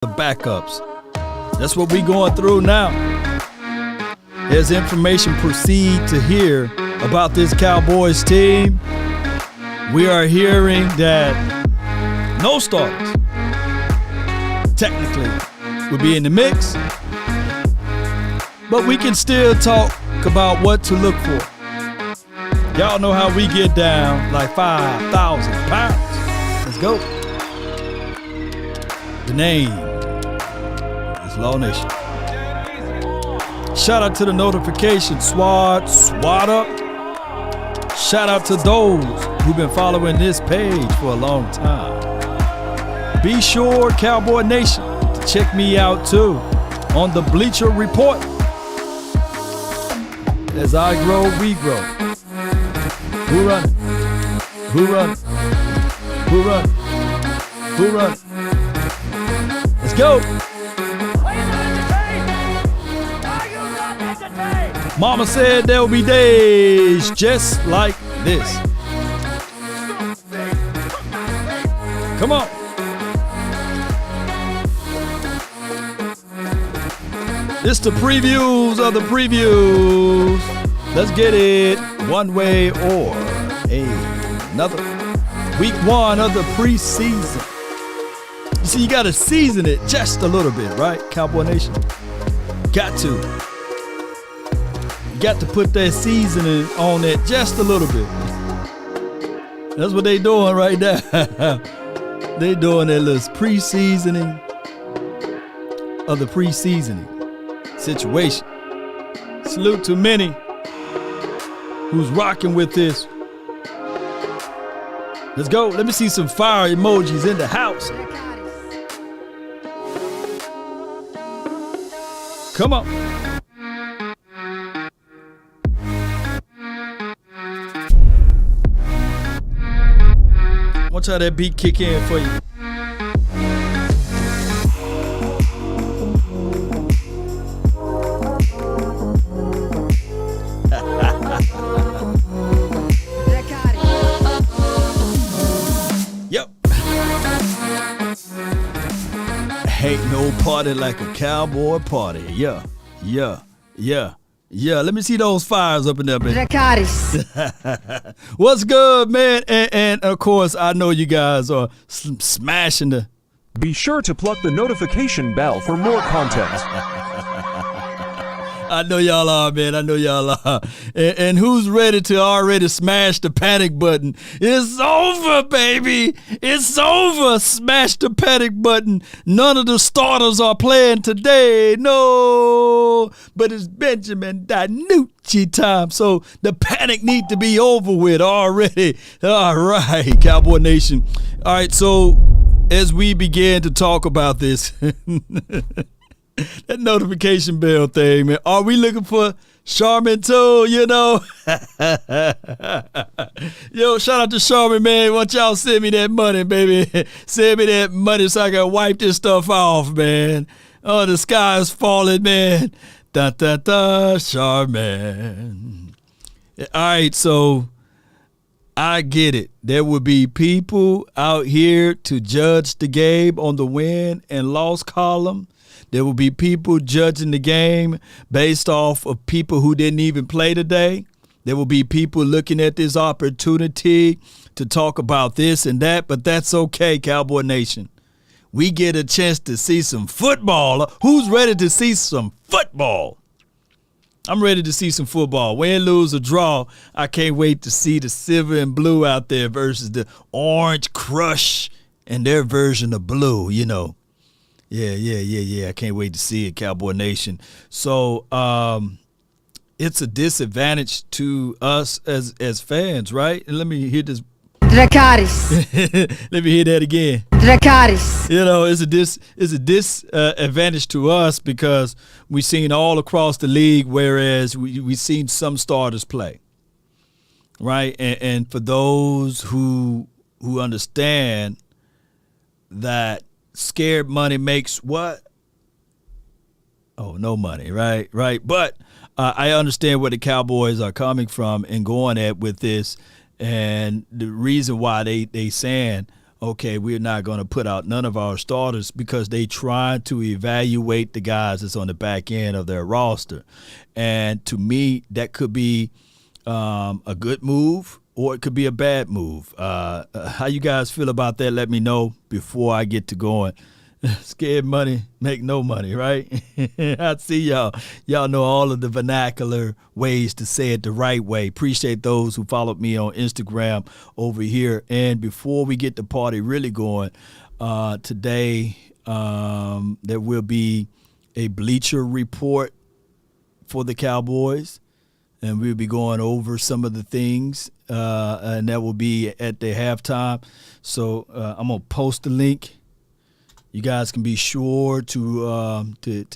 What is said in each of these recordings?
the backups. That's what we're going through now. As information proceed to hear about this Cowboys team, we are hearing that no starters technically would be in the mix, but we can still talk about what to look for. Y'all know how we get down like 5,000 pounds. Let's go. The name is Law Nation. Shout out to the notification SWAT up. Shout out to those who've been following this page for a long time. Be sure, Cowboy Nation, to check me out too on the Bleacher Report. As I grow, we grow. Who run? Who run? Who run? Who run? Let's go. Mama said there will be days just like this. Come on. It's the previews of the previews. Let's get it one way or another. Week 1 of the preseason. You see, you got to season it just a little bit, right, Cowboy Nation? Got to. You got to put that seasoning on it just a little bit. That's what they doing right now. They doing that little pre-seasoning of the pre-seasoning situation. Salute to many who's rocking with this. Let's go. Let me see some fire emojis in the house. Come on. Watch how that beat kick in for you. Yep. Ain't no party like a cowboy party. Yeah. Let me see those fires up in there, baby. What's good, man? And of course, I know you guys are smashing the. Be sure to pluck the notification bell for more content. I know y'all are, man. I know y'all are. And who's ready to already smash the panic button? It's over, baby. It's over. Smash the panic button. None of the starters are playing today. No. But it's Benjamin Danucci time. So the panic need to be over with already. All right, Cowboy Nation. All right, so as we begin to talk about this, that notification bell thing, man. Are we looking for Charmin too, you know? Yo, shout out to Charmin, man. Want y'all send me that money, baby. Send me that money so I can wipe this stuff off, man. Oh, the sky is falling, man. Da-da-da, Charmin. All right, so I get it. There will be people out here to judge the game on the win and loss column. There will be people judging the game based off of people who didn't even play today. There will be people looking at this opportunity to talk about this and that, but that's okay, Cowboy Nation. We get a chance to see some football. Who's ready to see some football? I'm ready to see some football. Win, lose, or draw, I can't wait to see the silver and blue out there versus the orange crush and their version of blue, you know. Yeah. I can't wait to see it, Cowboy Nation. So it's a disadvantage to us as fans, right? And let me hear this. Dracarys. Let me hear that again. Dracarys. You know, it's a disadvantage to us because we've seen all across the league, whereas we've seen some starters play, right? And for those who understand that scared money makes what? Oh, no money, right? But I understand where the Cowboys are coming from and going at with this, and the reason why they saying okay, we're not going to put out none of our starters because they try to evaluate the guys that's on the back end of their roster. And to me, that could be a good move or it could be a bad move. How you guys feel about that? Let me know before I get to going. Scared money, make no money, right? I see y'all. Y'all know all of the vernacular ways to say it the right way. Appreciate those who followed me on Instagram over here. And before we get the party really going, today there will be a Bleacher Report for the Cowboys. And we'll be going over some of the things, and that will be at the halftime. So I'm going to post the link. You guys can be sure to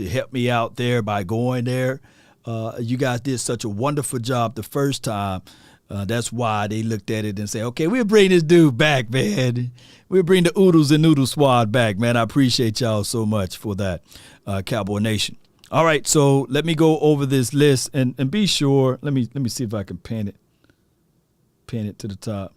help me out there by going there. You guys did such a wonderful job the first time. That's why they looked at it and said, okay, we'll bring this dude back, man. We'll bring the Oodles and Noodle Squad back, man. I appreciate y'all so much for that, Cowboy Nation. All right, so let me go over this list and be sure. Let me see if I can pin it to the top.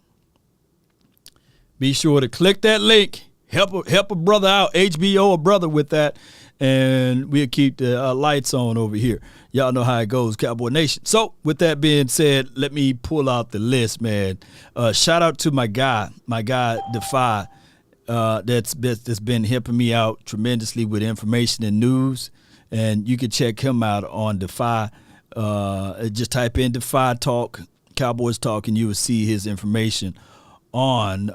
Be sure to click that link. Help a brother out, HBO a brother with that, and we'll keep the lights on over here. Y'all know how it goes, Cowboy Nation. So with that being said, let me pull out the list, man. Shout out to my guy Defy, that's been helping me out tremendously with information and news, and you can check him out on Defy. Just type in Defy Talk, Cowboys Talk, and you will see his information on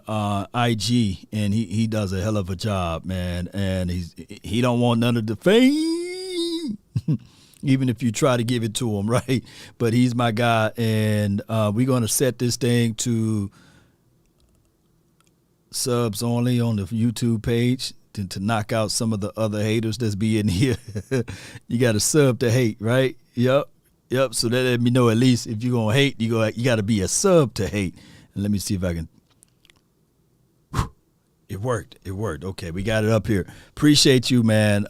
IG, and he does a hell of a job, man. And he don't want none of the fame, even if you try to give it to him, right? But he's my guy, and we're gonna set this thing to subs only on the YouTube page to knock out some of the other haters that's be in here. You got to sub to hate, right? Yep. So that let me know at least if you're gonna hate, you got to be a sub to hate. And let me see if I can. It worked. Okay, we got it up here. Appreciate you, man.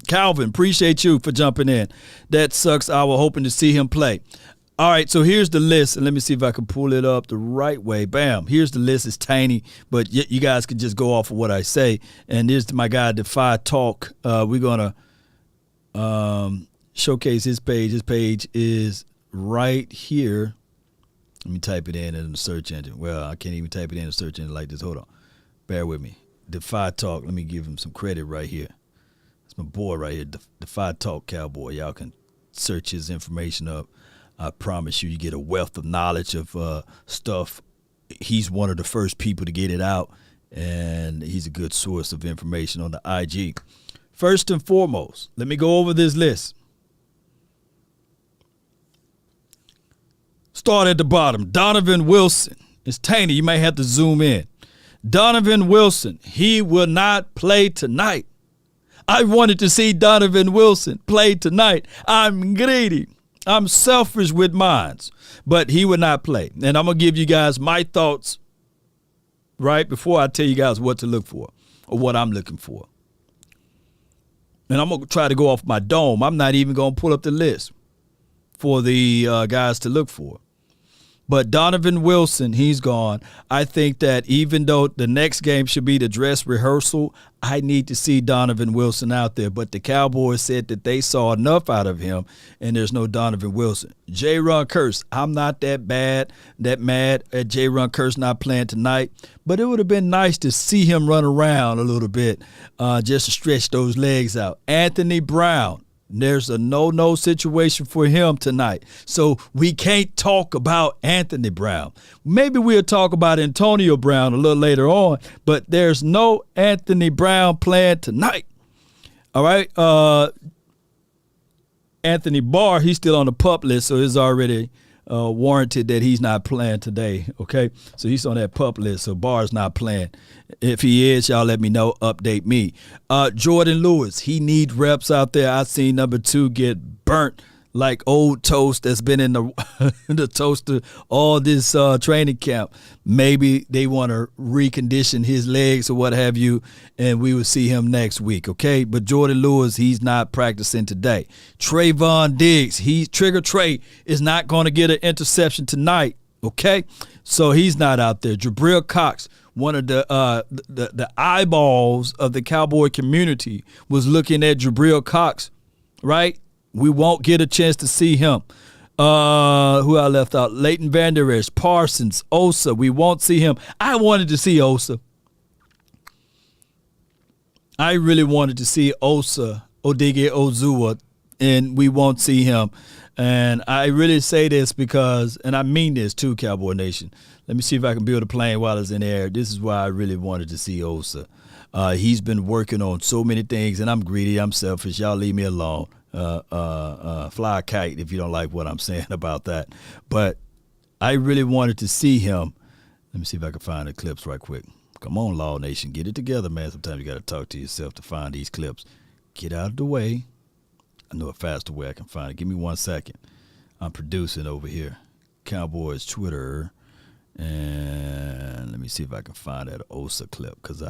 Calvin, appreciate you for jumping in. That sucks. I was hoping to see him play. All right, so here's the list, and let me see if I can pull it up the right way. Bam. Here's the list. It's tiny, but you guys can just go off of what I say. And here's my guy, Defy Talk. We're going to showcase his page. His page is right here. Let me type it in the search engine. Well, I can't even type it in the search engine like this. Hold on. Bear with me. Defy Talk. Let me give him some credit right here. It's my boy right here, Defy Talk Cowboy. Y'all can search his information up. I promise you get a wealth of knowledge of stuff. He's one of the first people to get it out, and he's a good source of information on the IG. First and foremost, let me go over this list. Start at the bottom. Donovan Wilson. It's tiny. You might have to zoom in. Donovan Wilson, he will not play tonight. I wanted to see Donovan Wilson play tonight. I'm greedy. I'm selfish with mine, but he will not play. And I'm going to give you guys my thoughts right before I tell you guys what to look for or what I'm looking for. And I'm going to try to go off my dome. I'm not even going to pull up the list for the guys to look for. But Donovan Wilson, he's gone. I think that even though the next game should be the dress rehearsal, I need to see Donovan Wilson out there. But the Cowboys said that they saw enough out of him, and there's no Donovan Wilson. J-Ron Curse, I'm not that mad at J-Ron Curse not playing tonight. But it would have been nice to see him run around a little bit just to stretch those legs out. Anthony Brown. There's a no-no situation for him tonight. So we can't talk about Anthony Brown. Maybe we'll talk about Antonio Brown a little later on, but there's no Anthony Brown playing tonight. All right. Anthony Barr, he's still on the PUP list, so it's already warranted that he's not playing today. Okay. So he's on that PUP list, so Barr's not playing. If he is, y'all let me know. Update me. Jordan Lewis, he needs reps out there. I seen number 2 get burnt like old toast that's been in the toaster all this training camp. Maybe they want to recondition his legs or what have you, and we will see him next week, okay? But Jordan Lewis, he's not practicing today. Trayvon Diggs, Trigger Trey is not going to get an interception tonight. Okay? So he's not out there. Jabril Cox, one of the eyeballs of the Cowboy community, was looking at Jabril Cox, right? We won't get a chance to see him. Who I left out? Leighton Vander Esch, Parsons, Osa. We won't see him. I wanted to see Osa. I really wanted to see Osa Odzuwa, and we won't see him. And I really say this because, and I mean this too, Cowboy Nation. Let me see if I can build a plane while it's in the air. This is why I really wanted to see Osa. He's been working on so many things, and I'm greedy. I'm selfish. Y'all leave me alone. Fly a kite if you don't like what I'm saying about that. But I really wanted to see him. Let me see if I can find the clips right quick. Come on, Law Nation. Get it together, man. Sometimes you got to talk to yourself to find these clips. Get out of the way. I know a faster way I can find it. Give me 1 second. I'm producing over here. Cowboys Twitter. And let me see if I can find that Osa clip. Because,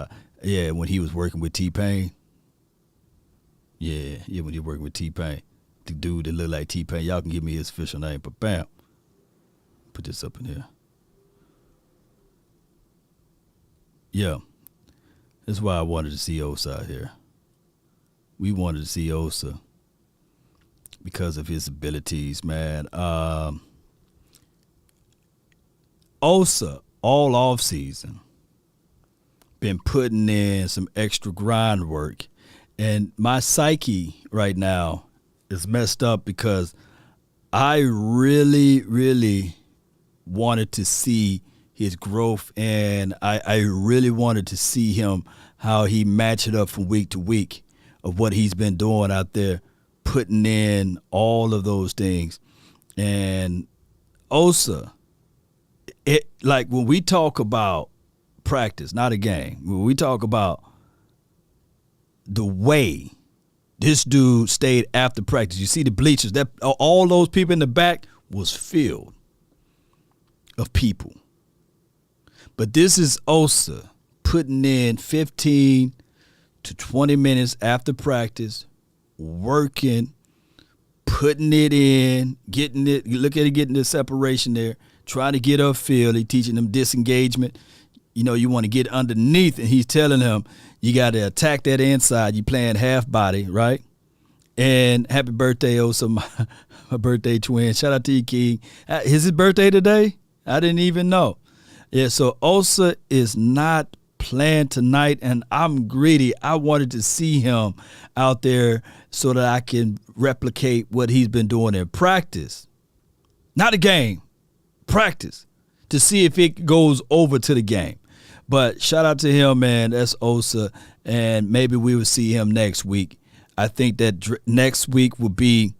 when he was working with T-Pain. Yeah, when he was working with T-Pain. The dude that looked like T-Pain. Y'all can give me his official name. But bam. Put this up in here. Yeah. That's why I wanted to see Osa out here. We wanted to see Osa because of his abilities, man. Osa, all offseason, been putting in some extra grind work. And my psyche right now is messed up because I really, really wanted to see his growth, and I really wanted to see him, how he matched it up from week to week of what he's been doing out there, putting in all of those things. And Osa, like when we talk about practice, not a game, when we talk about the way this dude stayed after practice, you see the bleachers, that all those people in the back was filled of people. But this is Osa putting in 15 to 20 minutes after practice, working, putting it in, getting it, look at it, getting the separation there, trying to get upfield. He's teaching them disengagement. You know, you want to get underneath, and he's telling them you got to attack that inside. You playing half body, right? And happy birthday, Osa, my birthday twin. Shout out to you, King. Is his birthday today? I didn't even know. Yeah, so Osa is not playing tonight, and I'm greedy. I wanted to see him out there so that I can replicate what he's been doing in practice. Not a game, practice, to see if it goes over to the game. But shout out to him, man. That's Osa, and maybe we will see him next week. I think that next week will be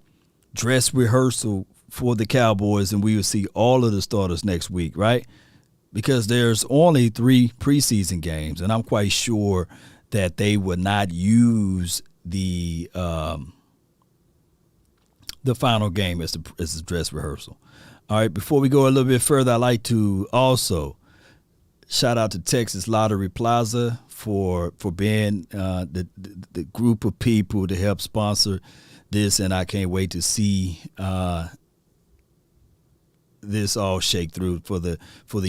dress rehearsal for the Cowboys, and we will see all of the starters next week, right? Because there's only 3 preseason games, and I'm quite sure that they will not use the final game as the dress rehearsal. All right, before we go a little bit further, I'd like to also shout out to Texas Lottery Plaza for being the group of people to help sponsor this, and I can't wait to see this all shake through for the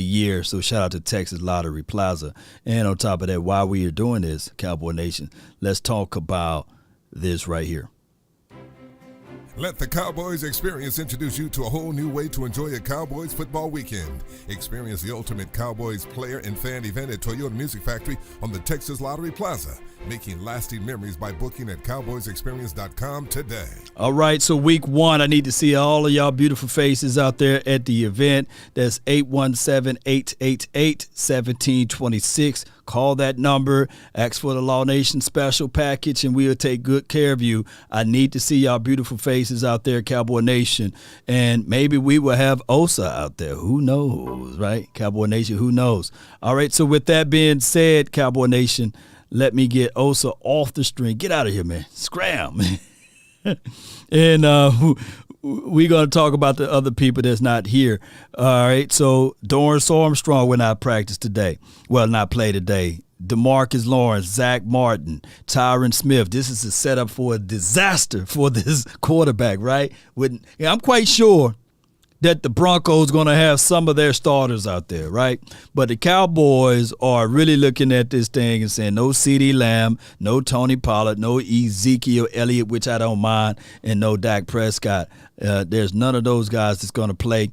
year. So shout out to Texas Lottery Plaza. And on top of that, while we are doing this, Cowboy Nation, let's talk about this right here. Let the Cowboys Experience introduce you to a whole new way to enjoy a Cowboys football weekend. Experience the ultimate Cowboys player and fan event at Toyota Music Factory on the Texas Lottery Plaza, making lasting memories by booking at cowboysexperience.com today. All right, so week 1, I need to see all of y'all beautiful faces out there at the event. That's 817-888-1726. Call that number, ask for the Law Nation special package, and we'll take good care of you. I need to see y'all beautiful faces out there, Cowboy Nation, and maybe we will have Osa out there. Who knows, right? Cowboy Nation, who knows? All right, so with that being said, Cowboy Nation, let me get Osa off the string. Get out of here, man. Scram. And we're going to talk about the other people that's not here. All right, so Dorrance Armstrong will not practice today. Well, not play today. DeMarcus Lawrence, Zach Martin, Tyron Smith. This is a setup for a disaster for this quarterback, right? I'm quite sure that the Broncos going to have some of their starters out there, right? But the Cowboys are really looking at this thing and saying no CeeDee Lamb, no Tony Pollard, no Ezekiel Elliott, which I don't mind, and no Dak Prescott. There's none of those guys that's going to play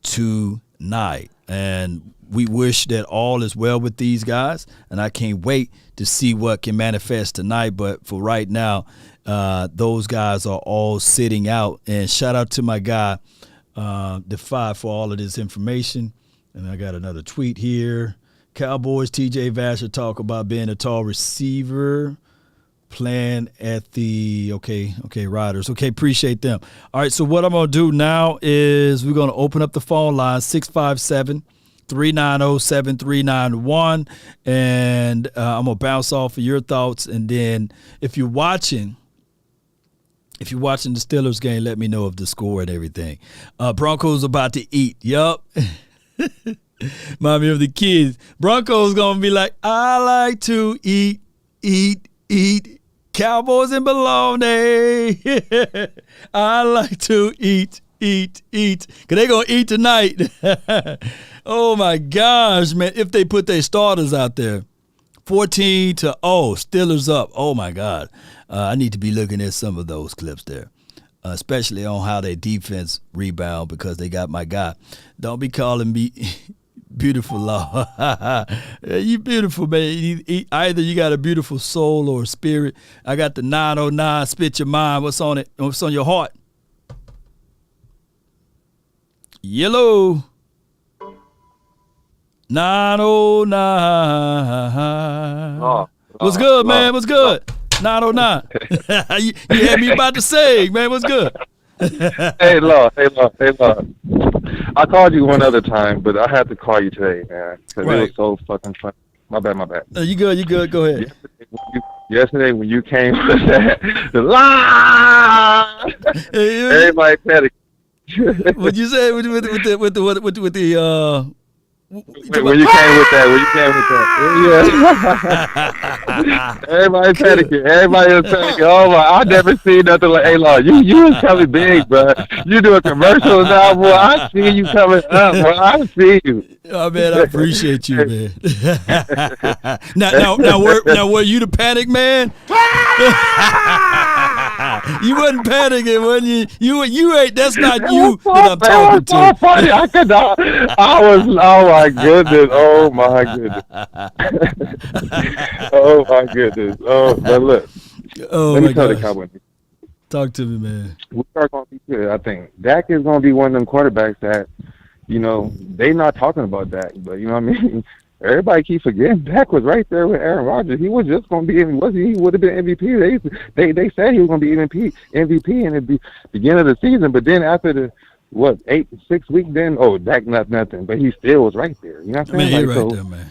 tonight. And we wish that all is well with these guys, and I can't wait to see what can manifest tonight. But for right now, those guys are all sitting out. And shout out to my guy, Defy, for all of this information. And I got another tweet here. Cowboys, TJ Vasher talk about being a tall receiver, playing at the Riders. Okay, appreciate them. All right, so what I'm going to do now is we're going to open up the phone line, 657-390-7391, and I'm going to bounce off of your thoughts. And then if you're watching the Steelers game, let me know of the score and everything. Broncos about to eat. Yup. Remind me of the kids. Broncos going to be like, I like to eat. Cowboys and bologna. I like to eat. Because they going to eat tonight. Oh, my gosh, man. If they put their starters out there. 14-0, Steelers up. Oh, my God. I need to be looking at some of those clips there, especially on how their defense rebound, because they got my guy. Don't be calling me beautiful, Law. You beautiful, man. Either you got a beautiful soul or spirit. I got the 909, spit your mind. What's on it? What's on your heart? Yellow. 909. What's good, man? What's good? 909. you had me about to say, man. What's good? Hey, Law. I called you one other time, but I had to call you today, man, because it was so fucking fun. My bad. You good. Go ahead. Yesterday when you came with that, the lie, everybody panicked. What'd you say with the When you came with that, yeah. Everybody was panicking. Oh my, I never seen nothing like. Hey, Law, you was coming big, bro. You doing commercials now, boy. I see you coming up, bro. I see you. Oh man, I appreciate you, man. now, were you the panic man? You wasn't panicking, wasn't you? You ain't. That's not you that I'm talking to. So funny. I could not. I was. Oh my goodness. Oh my goodness. Oh, but look. Let me tell the Cowboys. Talk to me, man. We are going to be good. I think Dak is going to be one of them quarterbacks that, they not talking about Dak, but you know what I mean. Everybody keep forgetting Dak was right there with Aaron Rodgers. He was just going to be, he would have been MVP. They said he was going to be MVP in the beginning of the season, but then after the 6 weeks, then Dak nothing, but he still was right there. You know what I'm saying? Man, right there, man.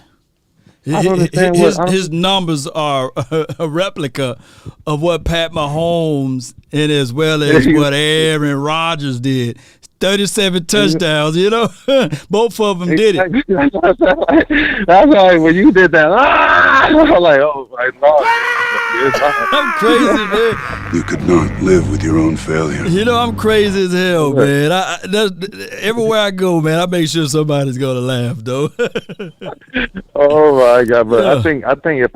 His numbers are a replica of what Pat Mahomes and as well as what Aaron Rodgers did. 37 touchdowns, both of them did it. That's why when you did that, I was like, oh my Lord. I'm crazy, man. You could not live with your own failure. I'm crazy as hell, man. Everywhere I go, man, I make sure somebody's gonna laugh, though. Oh my God! But yeah. I think if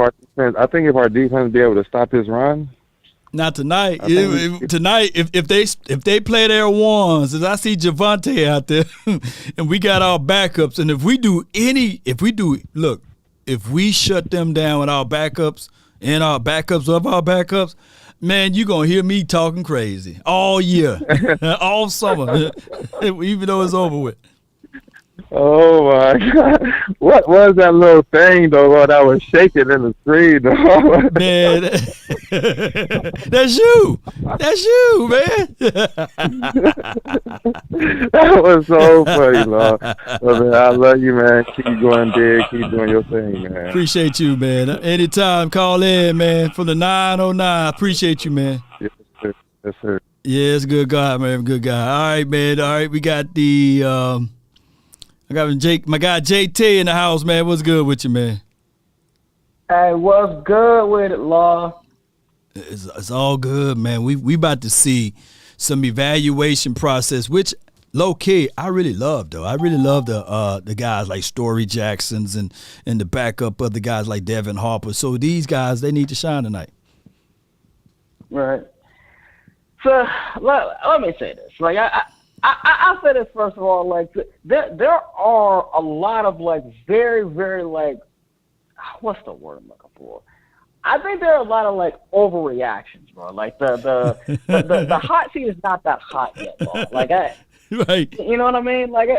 our defense be able to stop this run. Not tonight. Tonight, if they play their ones, as I see Javante out there, and we got our backups, and if we shut them down with our backups and our backups of our backups, man, you're going to hear me talking crazy all year, all summer, even though it's over with. Oh, my God. What was that little thing, though, that was shaking in the screen, though? Man, that's you. That's you, man. That was so funny, Lord. Man, I love you, man. Keep going big. Keep doing your thing, man. Appreciate you, man. Anytime, call in, man, from the 909. Appreciate you, man. Yes, sir. Yes, sir. Yeah, it's a good guy, man. Good guy. All right, man. All right, we got the I got my guy JT in the house, man. What's good with you, man? Hey, what's good with it, Law? It's all good, man. We about to see some evaluation process, which Low key, I really love the guys like Story Jacksons and the backup of the guys like Devin Harper. So these guys, they need to shine tonight. Right. So let me say this. Like I'll say this first of all. Like there are a lot of like very very like what's the word I'm looking for? I think there are a lot of like overreactions, bro. Like the hot seat is not that hot yet, bro. Like right. You know what I mean? Like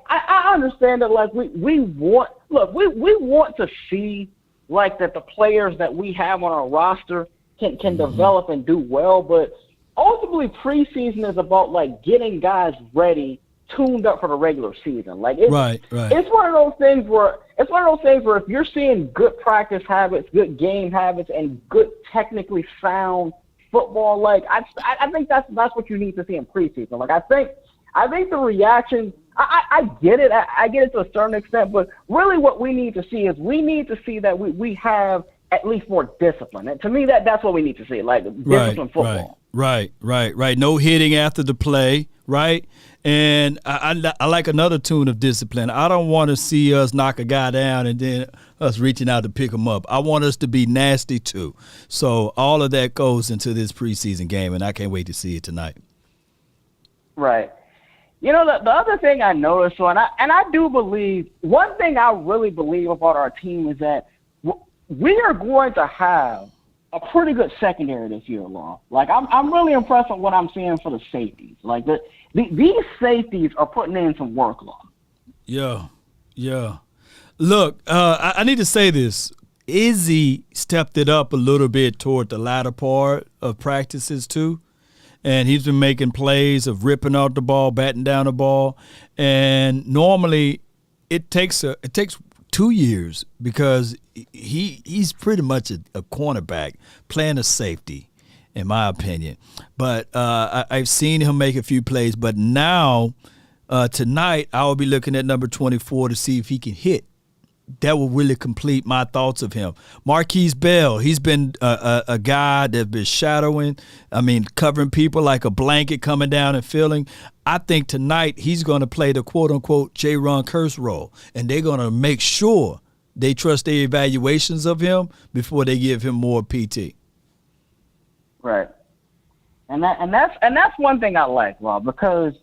I understand that. Like we want to see like that the players that we have on our roster can develop and do well, but ultimately preseason is about like getting guys ready, tuned up for the regular season. Like it's one of those things where if you're seeing good practice habits, good game habits, and good technically sound football, like I think that's what you need to see in preseason. Like I think the reaction, I get it. I get it to a certain extent, but really what we need to see is that we have at least more discipline. And to me, that's what we need to see, like disciplined football. Right. No hitting after the play, right? And I like another tune of discipline. I don't want to see us knock a guy down and then us reaching out to pick him up. I want us to be nasty too. So all of that goes into this preseason game, and I can't wait to see it tonight. Right. You know, the other thing I noticed, and I do believe, one thing I really believe about our team is that we are going to have a pretty good secondary this year, Law. Like I'm really impressed with what I'm seeing for the safeties. Like these safeties are putting in some work, Law. Yeah. Look, I need to say this. Izzy stepped it up a little bit toward the latter part of practices too. And he's been making plays of ripping out the ball, batting down the ball. And normally it takes 2 years because he's pretty much a cornerback playing a safety, in my opinion. But I've seen him make a few plays. But now, tonight, I will be looking at number 24 to see if he can hit. That will really complete my thoughts of him. Marquise Bell, he's been a guy that's been shadowing, covering people like a blanket coming down and filling. I think tonight he's going to play the quote-unquote J-Ron Curse role, and they're going to make sure they trust their evaluations of him before they give him more PT. Right. And that's one thing I like, Rob, because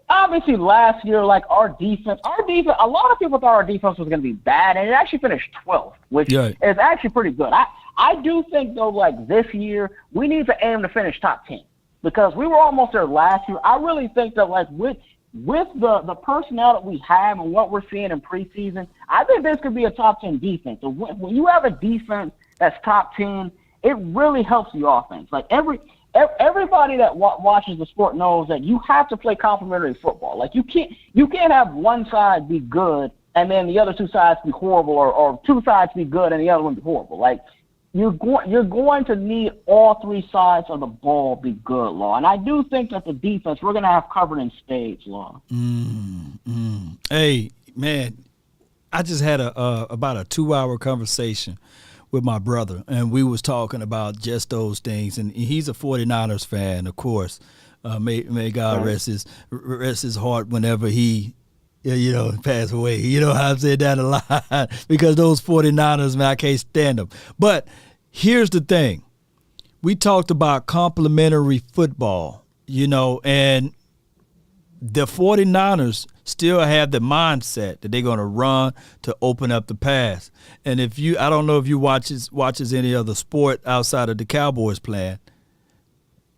obviously last year, like our defense, a lot of people thought our defense was going to be bad, and it actually finished 12th, which is actually pretty good. I do think, though, like this year, we need to aim to finish top 10 because we were almost there last year. I really think that, like, with the personnel that we have and what we're seeing in preseason, I think this could be a top 10 defense. So when you have a defense that's top 10, it really helps the offense. Like everybody that watches the sport knows that you have to play complementary football. Like you can't have one side be good and then the other two sides be horrible, or two sides be good and the other one be horrible. Like you're going to need all three sides of the ball be good, Law. And I do think that the defense we're going to have covered in spades, Law. Hey, man, I just had about a 2-hour conversation with my brother, and we was talking about just those things. And he's a 49ers fan, of course. May God rest his heart whenever he, pass away. You know how I've said that a lot because those 49ers, man, I can't stand them. But here's the thing. We talked about complementary football, and the 49ers still have the mindset that they're going to run to open up the pass. And I don't know if you watches any other sport outside of the Cowboys playing,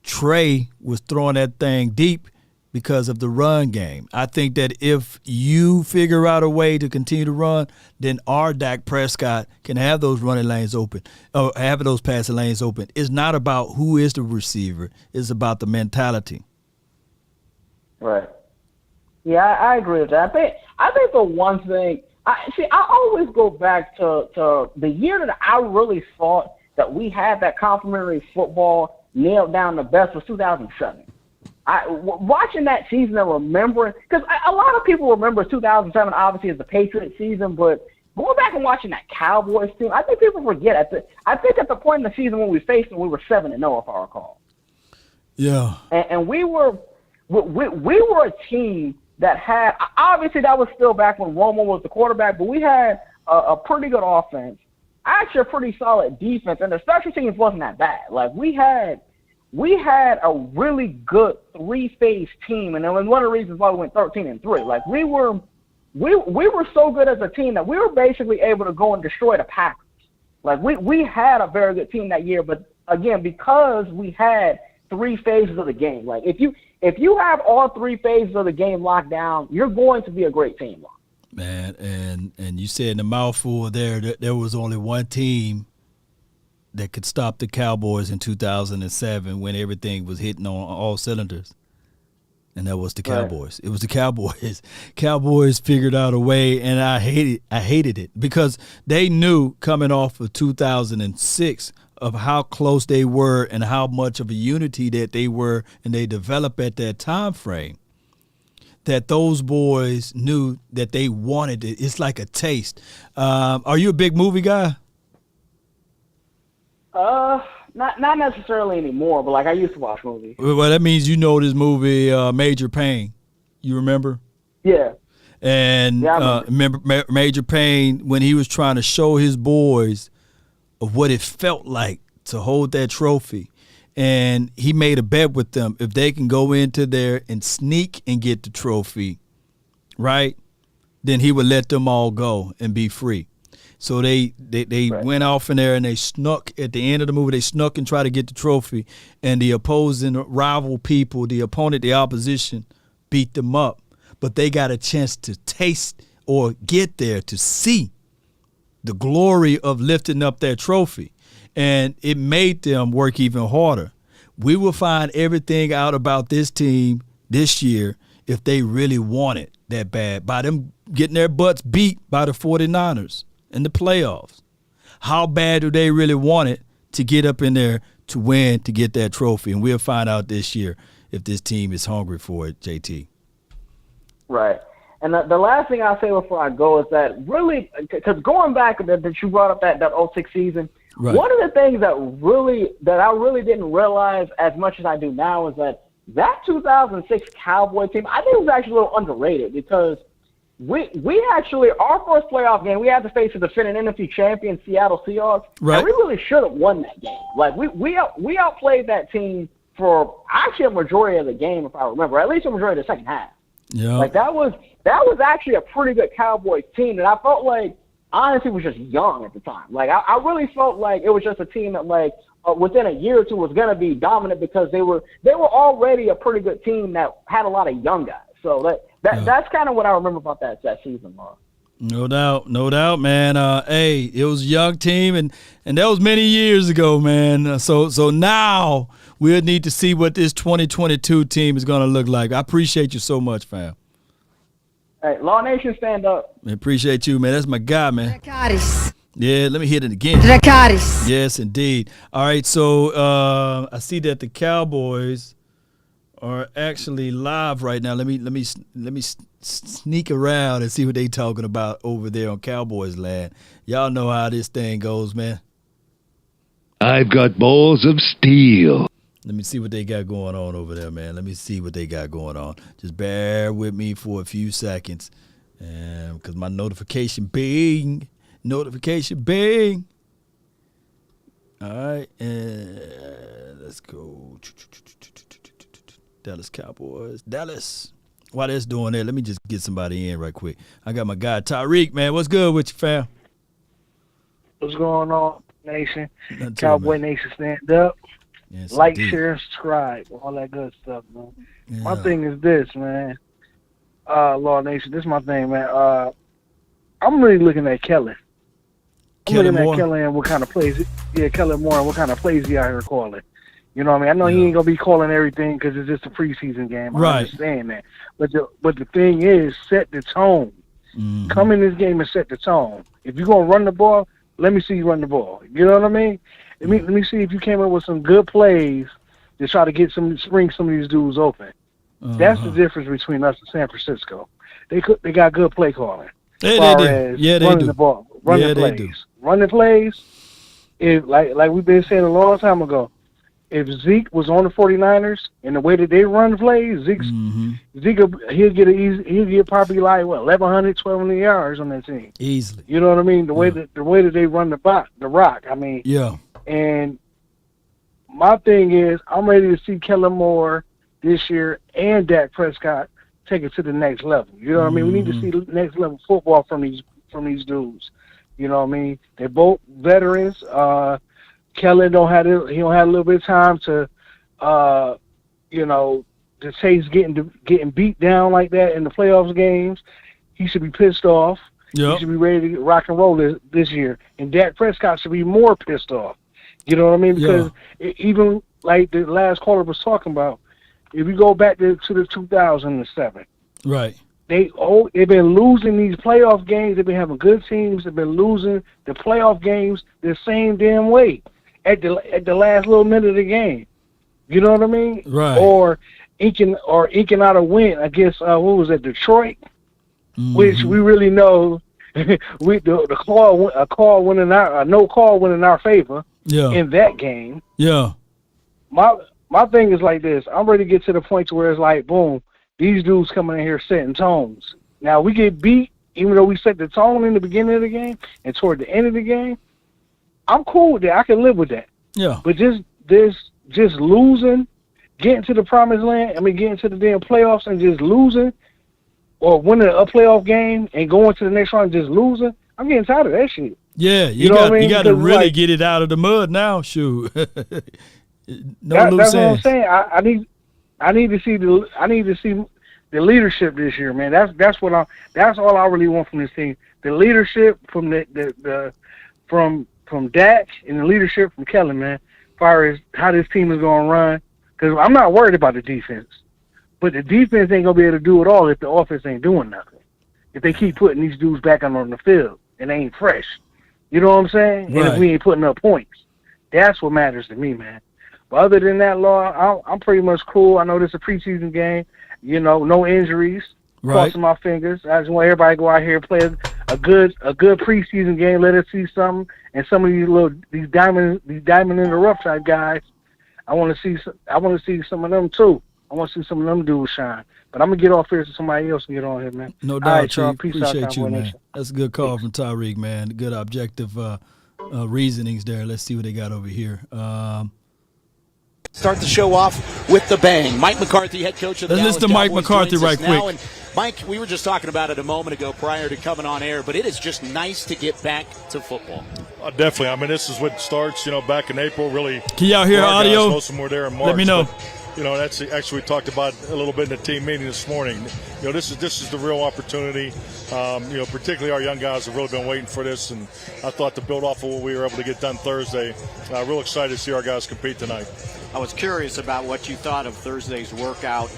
Trey was throwing that thing deep because of the run game. I think that if you figure out a way to continue to run, then our Dak Prescott can have those running lanes open, or have those passing lanes open. It's not about who is the receiver. It's about the mentality. Right. Yeah, I agree with that. I think the one thing I always go back to the year that I really thought that we had that complementary football nailed down the best was 2007. Watching that season and remembering, because a lot of people remember 2007 obviously as the Patriots season, but going back and watching that Cowboys team, I think people forget. I think at the point in the season when we faced them, we were 7-0 if I recall. Yeah. And we were we were a team that had, obviously that was still back when Romo was the quarterback, but we had a pretty good offense, actually a pretty solid defense, and the special teams wasn't that bad. Like we had a really good three-phase team, and it was one of the reasons why we went 13-3. Like we were so good as a team that we were basically able to go and destroy the Packers. Like we had a very good team that year, but again, because we had three phases of the game, like if you have all three phases of the game locked down, you're going to be a great team. Man, and you said in the mouthful there was only one team that could stop the Cowboys in 2007 when everything was hitting on all cylinders. And that was the Cowboys. Right. It was the Cowboys. Cowboys figured out a way, and I hated it because they knew coming off of 2006 of how close they were and how much of a unity that they were and they developed at that time frame, that those boys knew that they wanted it. It's like a taste. Are you a big movie guy? Not necessarily anymore, but like I used to watch movies. Well, that means you know this movie, Major Payne. You remember? Yeah. And remember Major Payne when he was trying to show his boys of what it felt like to hold that trophy. And he made a bet with them. If they can go into there and sneak and get the trophy, right, then he would let them all go and be free. So they went off in there and they snuck at the end of the movie. They snuck and tried to get the trophy, and the opposing rival people, the opponent, the opposition, beat them up. But they got a chance to taste or get there to see the glory of lifting up that trophy, and it made them work even harder. We will find everything out about this team this year if they really want it that bad by them getting their butts beat by the 49ers. In the playoffs. How bad do they really want it to get up in there to win, to get that trophy? And we'll find out this year if this team is hungry for it, JT. Right. And the last thing I'll say before I go is that really, because going back that you brought up that 06 season, right. One of the things that I really didn't realize as much as I do now is that 2006 Cowboy team, I think it was actually a little underrated because we actually, our first playoff game, we had to face the defending NFC champion Seattle Seahawks, right. And we really should have won that game. Like we outplayed that team for actually a majority of the game, if I remember, at least a majority of the second half. Yeah, like that was actually a pretty good Cowboys team, and I felt like honestly was just young at the time. Like I really felt like it was just a team that like within a year or two was going to be dominant because they were already a pretty good team that had a lot of young guys. So that's kind of what I remember about that season, Mark. No doubt, man. Hey, it was a young team, and that was many years ago, man. So now we'll need to see what this 2022 team is going to look like. I appreciate you so much, fam. Hey, Law Nation, stand up. I appreciate you, man. That's my guy, man. Dracarys. Yeah, let me hit it again. Dracarys. Yes, indeed. All right, so I see that the Cowboys are actually live right now. Let me sneak around and see what they talking about over there on Cowboys land. Y'all know how this thing goes, man. I've got balls of steel. Let me see what they got going on over there, man. Let me see what they got going on. Just bear with me for a few seconds, because my notification bing. All right, and let's go. Dallas Cowboys. Dallas. While that's doing that, let me just get somebody in right quick. I got my guy Tyreek, man. What's good with you, fam? What's going on, Nation? Cowboy Nation, stand up. Yes, like, indeed. share, subscribe, all that good stuff, man. Yeah. My thing is this, man. Law Nation, this is my thing, man. I'm really looking at Kellen. Kellen looking Moore? at Kellen and what kind of plays. Kellen Moore and what kind of plays he out here calling. You know what I mean? I know he ain't gonna be calling everything because it's just a preseason game. I understand that. But the thing is, set the tone. Mm-hmm. Come in this game and set the tone. If you're gonna run the ball, let me see you run the ball. You know what I mean? Let me see if you came up with some good plays to try to spring some of these dudes open. That's the difference between us and San Francisco. They got good play calling. They do. Yeah, they running do. The ball, running yeah, plays. They do. Running plays. If like we've been saying a long time ago, if Zeke was on the 49ers and the way that they run plays, Zeke he'll get probably like 1,100, 1,200 yards on that team easily. You know what I mean? The way that they run the rock. I mean, yeah. And my thing is, I'm ready to see Kellen Moore this year and Dak Prescott take it to the next level. You know what I mean? We need to see the next level football from these dudes. You know what I mean? They're both veterans. Kellen don't have a little bit of time to, to say he's getting beat down like that in the playoffs games. He should be pissed off. Yep. He should be ready to rock and roll this year. And Dak Prescott should be more pissed off. You know what I mean? Because even like the last caller was talking about, if you go back to the 2007, right? They've been losing these playoff games. They've been having good teams. They've been losing the playoff games the same damn way at the last little minute of the game. You know what I mean? Right. Or inking out a win against what was it, Detroit, which we really know no call went in our favor. Yeah. In that game. Yeah. My thing is like this. I'm ready to get to the point to where it's like, boom, these dudes coming in here setting tones. Now we get beat, even though we set the tone in the beginning of the game and toward the end of the game. I'm cool with that. I can live with that. Yeah. But just losing, getting to the promised land, getting to the damn playoffs and just losing, or winning a playoff game and going to the next round and just losing, I'm getting tired of that shit. Yeah, you know what I mean? You got to really like, get it out of the mud now. Shoot, that's what I'm saying. I need to see the leadership this year, man. That's all I really want from this team. The leadership from from Dak and the leadership from Kellen, man. As far as how this team is going to run, because I'm not worried about the defense, but the defense ain't gonna be able to do it all if the offense ain't doing nothing. If they keep putting these dudes back on the field and they ain't fresh. You know what I'm saying? Right. And if we ain't putting up points, that's what matters to me, man. But other than that, Law, I'm pretty much cool. I know this is a preseason game. You know, no injuries. Right. Crossing my fingers. I just want everybody to go out here and play a good preseason game. Let us see something. And some of these diamond in the rough type guys, I want to see some of them too. I want to see some of them dudes shine. But I'm gonna get off here so somebody else can get on here, man. No doubt, all right, Chief. Peace Appreciate out, you, man. Nation. That's a good call from Tyreek, man. Good objective reasonings there. Let's see what they got over here. Start the show off with the bang. Mike McCarthy, head coach of the Dallas Let's listen to Mike Cowboys, McCarthy right now. quick. And Mike, we were just talking about it a moment ago prior to coming on air, but it is just nice to get back to football. Definitely. I mean, this is what starts, back in April, really. Can y'all hear audio? Most of them were there in March. Let me know. But, that's actually we talked about a little bit in the team meeting this morning. This is the real opportunity. Particularly our young guys have really been waiting for this, and I thought to build off of what we were able to get done Thursday. Real excited to see our guys compete tonight. I was curious about what you thought of Thursday's workout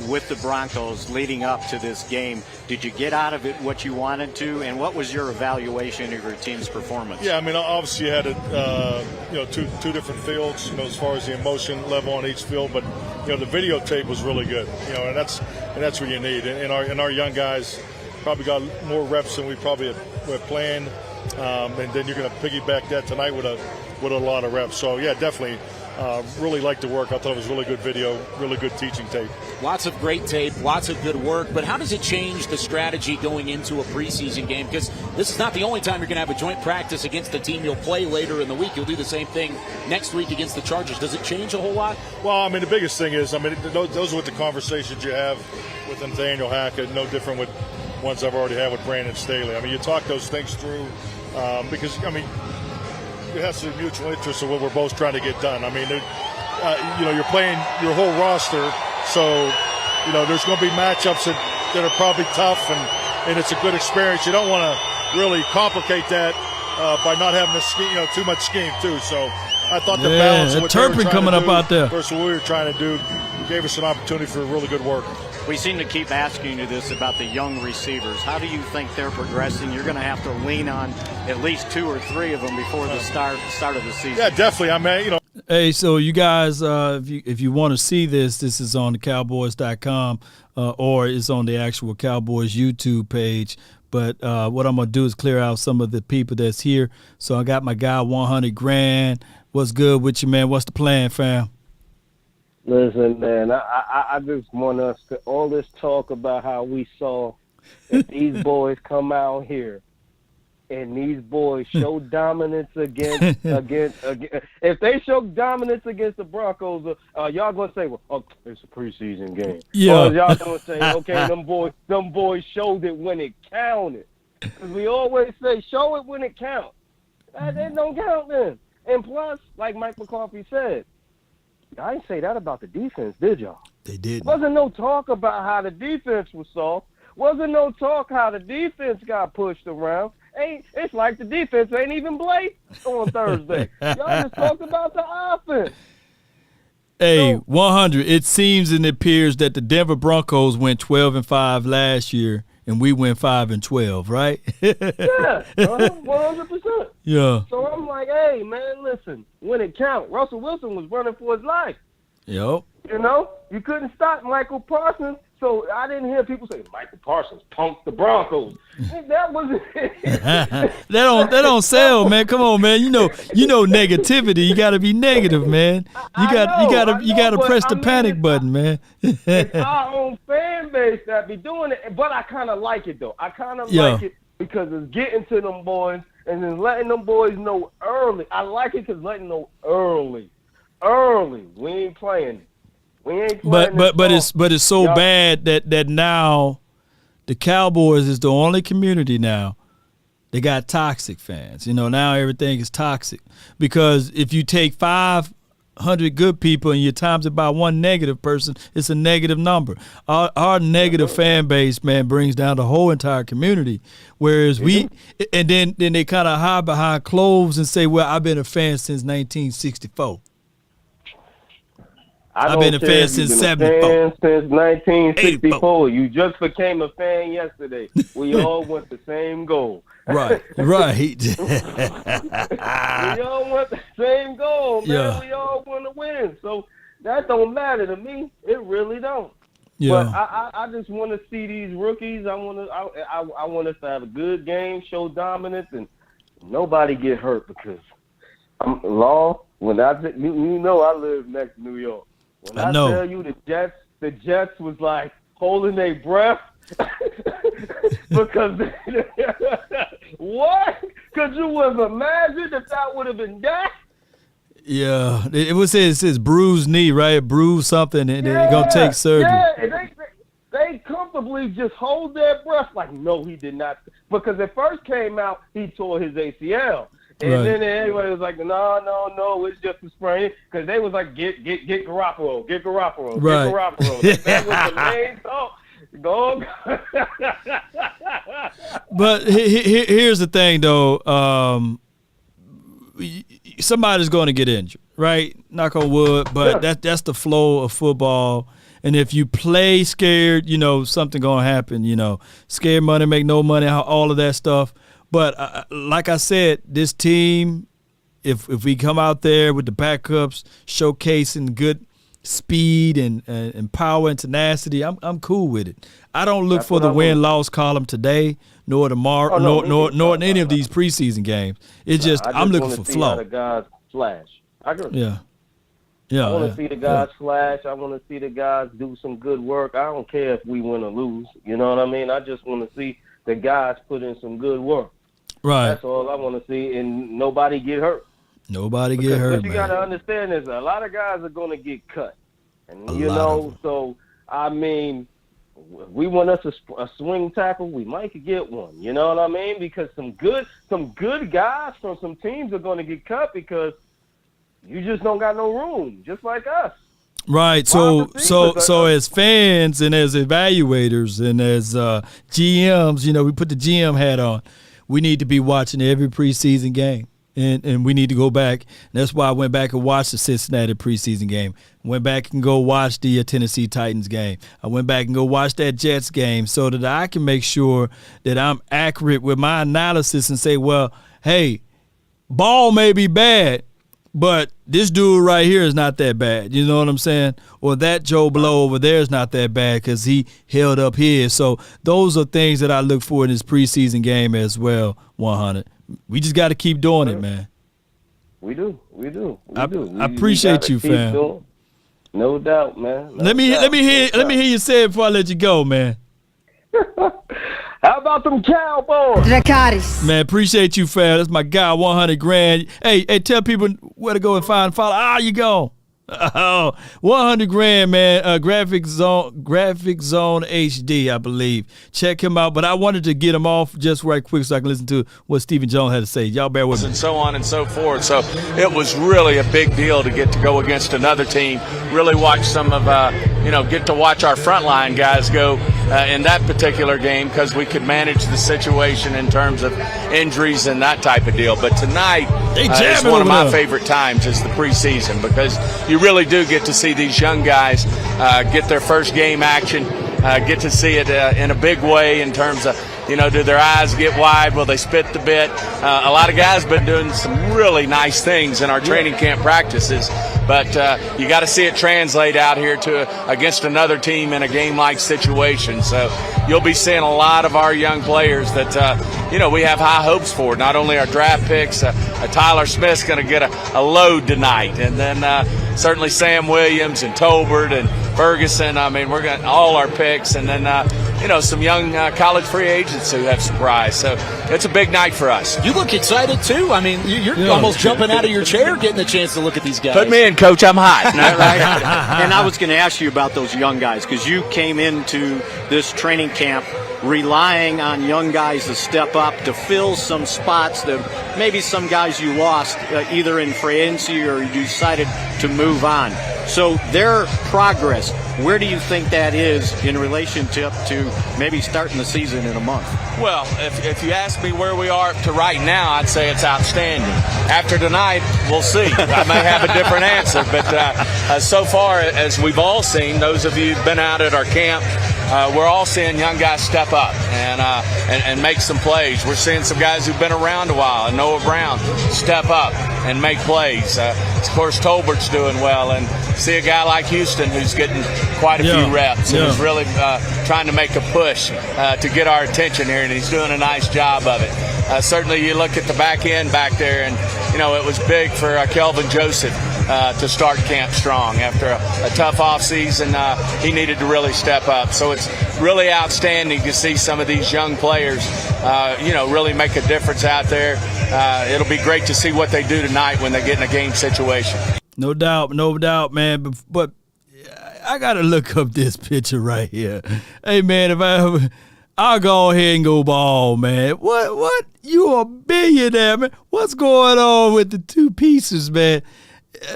with the Broncos leading up to this game. Did you get out of it what you wanted to, and what was your evaluation of your team's performance? Yeah, I mean, obviously you had two different fields, as far as the emotion level on each field, but the videotape was really good, and that's what you need. And our young guys probably got more reps than we probably had planned, and then you're going to piggyback that tonight with a lot of reps. So yeah, definitely. Really liked the work. I thought it was really good video, really good teaching tape. Lots of great tape, lots of good work, but how does it change the strategy going into a preseason game? Because this is not the only time you're going to have a joint practice against the team you'll play later in the week. You'll do the same thing next week against the Chargers. Does it change a whole lot? Well, I mean, the biggest thing is, those are what the conversations you have with Nathaniel Hackett, no different with ones I've already had with Brandon Staley. I mean, you talk those things through because, it has to be mutual interest of what we're both trying to get done. I mean, you're playing your whole roster, so there's going to be matchups that are probably tough, and it's a good experience. You don't want to really complicate that by not having too much scheme too. So I thought the balance of what Turpin coming up out there versus what we were trying to do gave us an opportunity for really good work. We seem to keep asking you this about the young receivers. How do you think they're progressing? You're going to have to lean on at least 2 or 3 of them before the start of the season. Yeah, definitely. I mean, Hey, so you guys, if you want to see this is on the Cowboys.com or it's on the actual Cowboys YouTube page. But what I'm going to do is clear out some of the people that's here. So I got my guy 100 Grand. What's good with you, man? What's the plan, fam? Listen, man, I just want us to all this talk about how we saw if these boys come out here and these boys show dominance against if they show dominance against the Broncos, y'all gonna say, well, oh, it's a preseason game. Yeah. Or y'all gonna say, okay, them boys showed it when it counted. Because we always say, show it when it counts. That don't count then. And plus, like Mike McCarthy said, I didn't say that about the defense, did y'all? They did. Wasn't no talk about how the defense was soft. Wasn't no talk how the defense got pushed around. It's like the defense ain't even played on Thursday. Y'all just talked about the offense. Hey, 100. It seems and appears that the Denver Broncos went 12-5 last year, and we went 5-12, right? Yeah, 100%. Yeah. So I'm like, hey, man, listen, when it counts, Russell Wilson was running for his life. Yep. You know, you couldn't stop Michael Parsons. So I didn't hear people say Michael Parsons punked the Broncos. That was that don't sell, man. Come on, man. You know negativity. You got to be negative, man. You got to press the panic button, man. It's our own fan base that be doing it, but I kind of like it though. I kind of like it because it's getting to them boys and then letting them boys know early. I like it because letting them know early. We ain't playing. But it's so bad that now the Cowboys is the only community now. They got toxic fans. You know, now everything is toxic because if you take 500 good people and you times it by one negative person, it's a negative number. Our negative fan base, man, brings down the whole entire community. Whereas and then they kind of hide behind clothes and say, well, I've been a fan since 1964. I've been a fan since 74. Since 1964. You just became a fan yesterday. We all want the same goal. Right. We all want the same goal, man. Yeah. We all want to win. So that don't matter to me. It really don't. Yeah. But I just want to see these rookies. I want us to have a good game, show dominance, and nobody get hurt because when I live next to New York. When I tell you the Jets was like holding their breath because what? Could you have imagined if that would have been that? Yeah, it says bruised knee, right? Bruised something, and they're gonna take surgery. Yeah, and they comfortably just hold their breath like, no, he did not, because it first came out he tore his ACL. And then everybody was like, no, it's just a sprain. Because they was like, get Garoppolo. Right. Get Garoppolo. That was the main talk. Go. But here's the thing, though. Somebody's going to get injured, right? Knock on wood. But that's the flow of football. And if you play scared, something going to happen. Scared money, make no money, all of that stuff. But like I said, this team, if we come out there with the backups, showcasing good speed and power and tenacity, I'm cool with it. I don't look for the win-loss column today, nor tomorrow, nor in any of these preseason games. It's just I'm looking for flow. I just want to see how the guys flash. I agree. Yeah. I want to see the guys flash. I want to see the guys do some good work. I don't care if we win or lose. You know what I mean? I just want to see the guys put in some good work. Right. That's all I want to see, and nobody get hurt. Nobody get hurt, What you got to understand is a lot of guys are going to get cut. And, so, I mean, we want us a swing tackle, we might could get one. You know what I mean? Because some good guys from some teams are going to get cut because you just don't got no room, just like us. Right. So as fans and as evaluators and as GMs, we put the GM hat on. We need to be watching every preseason game, and we need to go back. And that's why I went back and watched the Cincinnati preseason game. Went back and go watch the Tennessee Titans game. I went back and go watch that Jets game so that I can make sure that I'm accurate with my analysis and say, well, hey, ball may be bad, but this dude right here is not that bad. You know what I'm saying? Or that Joe Blow over there is not that bad because he held up his. So those are things that I look for in this preseason game as well, 100. We just got to keep doing it, man. We do. I appreciate you, fam. No doubt, man. Let me hear you say it before I let you go, man. How about them Cowboys? Dracarys. Man, appreciate you, fam. That's my guy, 100 grand. Hey, tell people where to go and follow. You go. Oh, 100 grand, man. Graphic Zone HD, I believe. Check him out. But I wanted to get him off just right quick so I can listen to what Stephen Jones had to say. Y'all bear with me. And so on and so forth. So it was really a big deal to get to go against another team. Really watch some of, get to watch our frontline guys go in that particular game because we could manage the situation in terms of injuries and that type of deal. But tonight is one of my favorite times is the preseason because you really do get to see these young guys get their first game action, get to see it in a big way in terms of, do their eyes get wide? Will they spit the bit? A lot of guys been doing some really nice things in our training camp practices, but you got to see it translate out here against another team in a game-like situation. So you'll be seeing a lot of our young players that, we have high hopes for. Not only our draft picks, Tyler Smith's going to get a load tonight, and then certainly Sam Williams and Tolbert and Ferguson. I mean, we're getting all our picks, and then, some young college free agents who have surprised. So it's a big night for us. You look excited, too. I mean, you're almost jumping out of your chair getting a chance to look at these guys. Put me in, Coach. I'm hot. Right? And I was going to ask you about those young guys because you came into this training camp relying on young guys to step up to fill some spots that maybe some guys you lost either in free agency or you decided to move on. So their progress, where do you think that is in relationship to maybe starting the season in a month? Well, if you ask me where we are to right now, I'd say it's outstanding. After tonight, we'll see. I may have a different answer, but so far, as we've all seen, those of you who've been out at our camp, we're all seeing young guys step up and make some plays. We're seeing some guys who've been around a while, and Noah Brown, step up and make plays. Of course, Tolbert's doing well, and see a guy like Houston who's getting quite a few reps and is really trying to make a push to get our attention here, and he's doing a nice job of it. Certainly, you look at the back end back there, and it was big for Kelvin Joseph to start camp strong after a tough offseason. He needed to really step up. So it's really outstanding to see some of these young players, really make a difference out there. It'll be great to see what they do tonight when they get in a game situation. No doubt, man. But I got to look up this picture right here. Hey, man, I'll go ahead and go ball, man. What? You a billionaire, man. What's going on with the two pieces, man?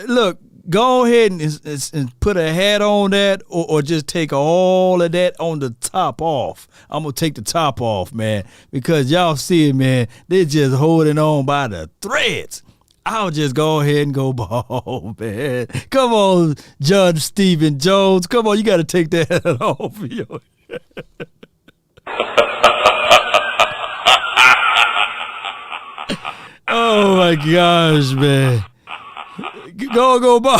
Look, go ahead and put a hat on that or just take all of that on the top off. I'm going to take the top off, man, because y'all see it, man. They're just holding on by the threads. I'll just go ahead and go ball, man. Come on, Judge Stephen Jones. Come on, you got to take that hat off. Oh, my gosh, man. Go ball.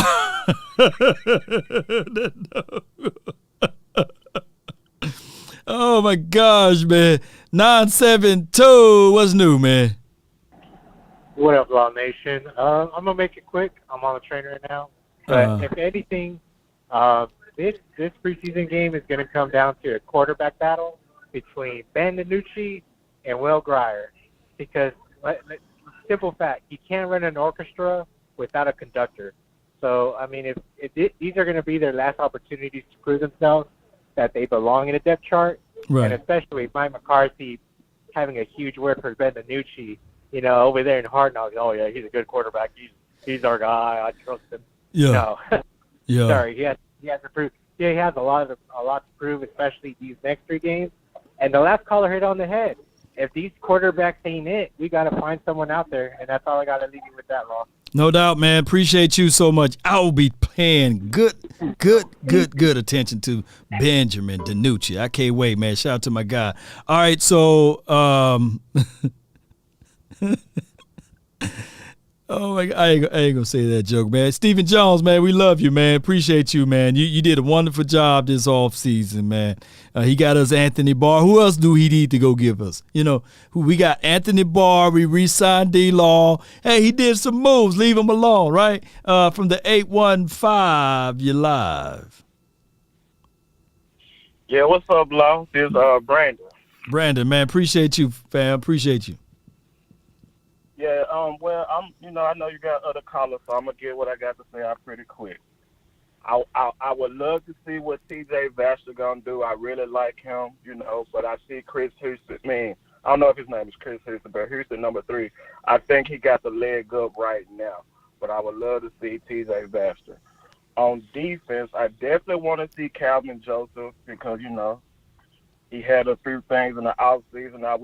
Oh, my gosh, man. 972. What's new, man? What up, Law Nation? I'm going to make it quick. I'm on the train right now. But if anything, this preseason game is going to come down to a quarterback battle between Ben DiNucci and Will Grier. Because, simple fact, you can't run an orchestra without a conductor. So, I mean, if these are going to be their last opportunities to prove themselves that they belong in a depth chart, and especially Mike McCarthy having a huge word for Ben DiNucci, over there in Hard Knocks, oh, yeah, he's a good quarterback. He's our guy. I trust him. Yeah. No. Sorry, he has to prove. Yeah, he has a lot to prove, especially these next three games. And the last caller hit on the head. If these quarterbacks ain't it, we got to find someone out there, and that's all I got to leave you with that, Law. No doubt, man. Appreciate you so much. I will be paying good attention to Benjamin DiNucci. I can't wait, man. Shout out to my guy. All right, so Oh my God, I ain't gonna say that joke, man. Stephen Jones, man, we love you, man. Appreciate you, man. You did a wonderful job this offseason, man. He got us Anthony Barr. Who else do he need to go give us? We got Anthony Barr. We re-signed D-Law. Hey, he did some moves. Leave him alone, right? From the 815, you're live. Yeah, what's up, Law? This Brandon. Brandon, man, appreciate you, fam. Appreciate you. Yeah, well, I know you got other callers, so I'm gonna get what I got to say out pretty quick. I would love to see what TJ Vasher gonna do. I really like him, but I see Chris Houston. I don't know if his name is Chris Houston, but Houston number 3. I think he got the leg up right now, but I would love to see TJ Vasher. On defense, I definitely want to see Calvin Joseph because he had a few things in the offseason. I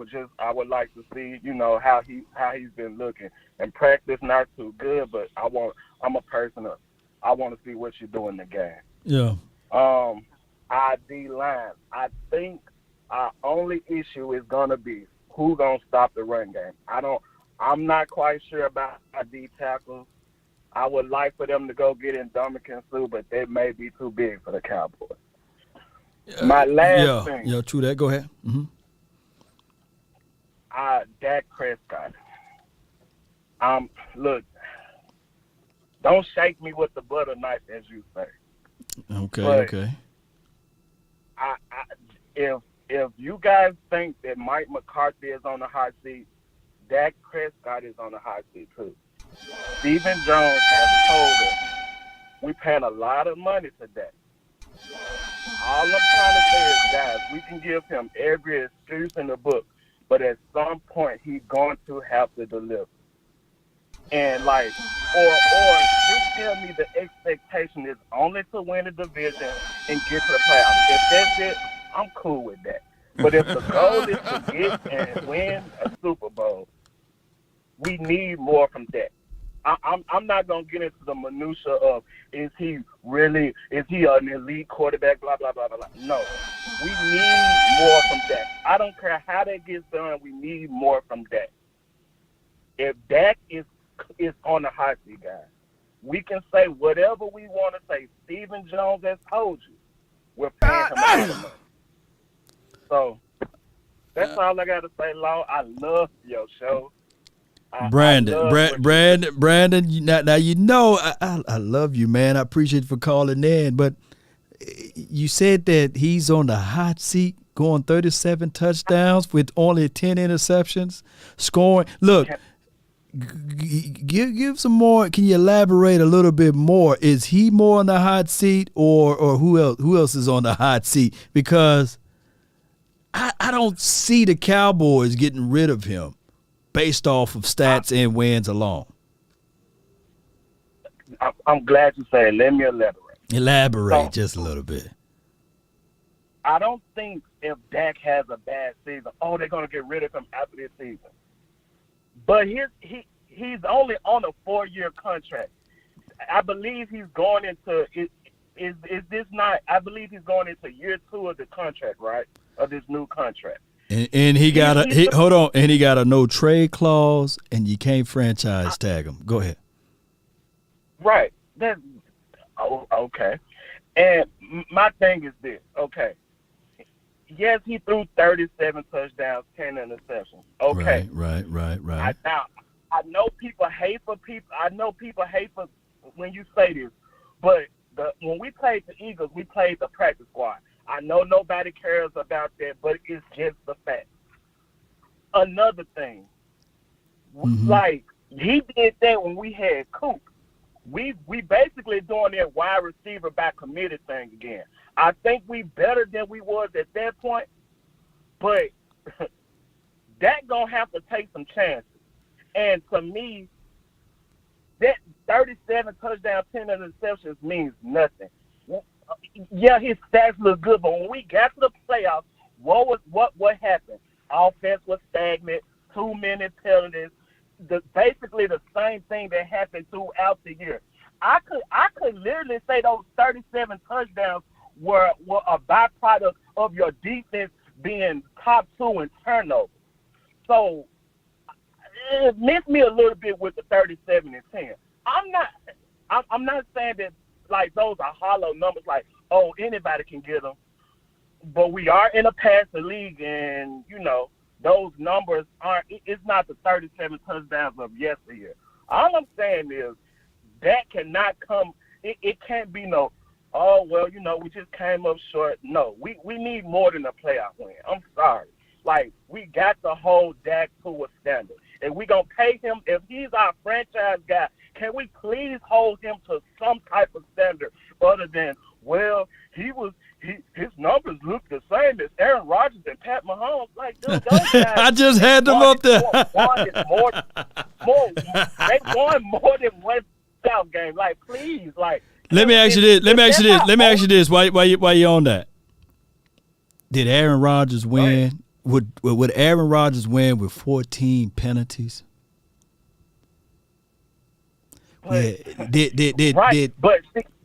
would like to see, how he's been looking. And practice not too good, but I'm a person of I want to see what you do in the game. Yeah. Our D line. I think our only issue is gonna be who gonna stop the run game. I'm not quite sure about our D tackles. I would like for them to go get in Dominican Sue, but they may be too big for the Cowboys. My last thing. Yeah, true that. Go ahead. Mm-hmm. Dak Prescott. Look, don't shake me with the butter knife, as you say. Okay. If you guys think that Mike McCarthy is on the hot seat, Dak Prescott is on the hot seat too. Stephen Jones has told us we're paying a lot of money to Dak. All I'm trying to say is, guys, we can give him every excuse in the book, but at some point he's going to have to deliver. And or just tell me the expectation is only to win the division and get to the playoffs. If that's it, I'm cool with that. But if the goal is to get and win a Super Bowl, we need more from that. I'm not gonna get into the minutia of is he an elite quarterback, blah blah blah blah blah. No, we need more from Dak. I don't care how that gets done. We need more from Dak. If Dak is on the hot seat, guys, we can say whatever we want to say. Stephen Jones has told you we're paying him a lot of money. So that's all I got to say, Law. I love your show. Brandon, now I love you, man. I appreciate you for calling in, but you said that he's on the hot seat, going 37 touchdowns with only 10 interceptions, scoring. Look, give some more. Can you elaborate a little bit more? Is he more on the hot seat, or who else? Who else is on the hot seat? Because I don't see the Cowboys getting rid of him based off of stats and wins alone. I'm glad you said it. Let me elaborate. Elaborate just a little bit. I don't think if Dak has a bad season, they're going to get rid of him after this season. But he's only on a 4-year contract. I believe he's going into I believe he's going into year 2 of the contract, right? Of this new contract. And he got a no trade clause, and you can't franchise tag him. Go ahead. Right. Okay. And my thing is this. Okay. Yes, he threw 37 touchdowns, 10 interceptions. Okay. Right. Now, I know people hate for when you say this, but when we played the Eagles, we played the practice squad. I know nobody cares about that, but it's just the fact. Another thing, like he did that when we had Coop. We basically doing that wide receiver by committee thing again. I think we better than we was at that point, but that gonna have to take some chances. And to me, that 37 touchdowns, 10 interceptions means nothing. Yeah, his stats look good, but when we got to the playoffs, what happened? Offense was stagnant, too many penalties. Basically the same thing that happened throughout the year. I could literally say those 37 touchdowns were a byproduct of your defense being top 2 in turnovers. So miss me a little bit with the 37 and 10. I'm not saying that like those are hollow numbers. Like, oh, anybody can get them. But we are in a passing league, and those numbers aren't. It's not the 37 touchdowns of yesteryear. All I'm saying is that cannot come. It can't be no. Oh well, we just came up short. No, we need more than a playoff win. I'm sorry. Like, we got to hold Dak to a standard. If we gonna pay him, if he's our franchise guy, can we please hold him to some type of standard other than, well, his numbers look the same as Aaron Rodgers and Pat Mahomes. Like, dude, those guys, I just had them up there. They won more than one playoff game. Like, please, like. Let me ask you this. Why you on that? Did Aaron Rodgers win? Would Aaron Rodgers win with 14 penalties? Did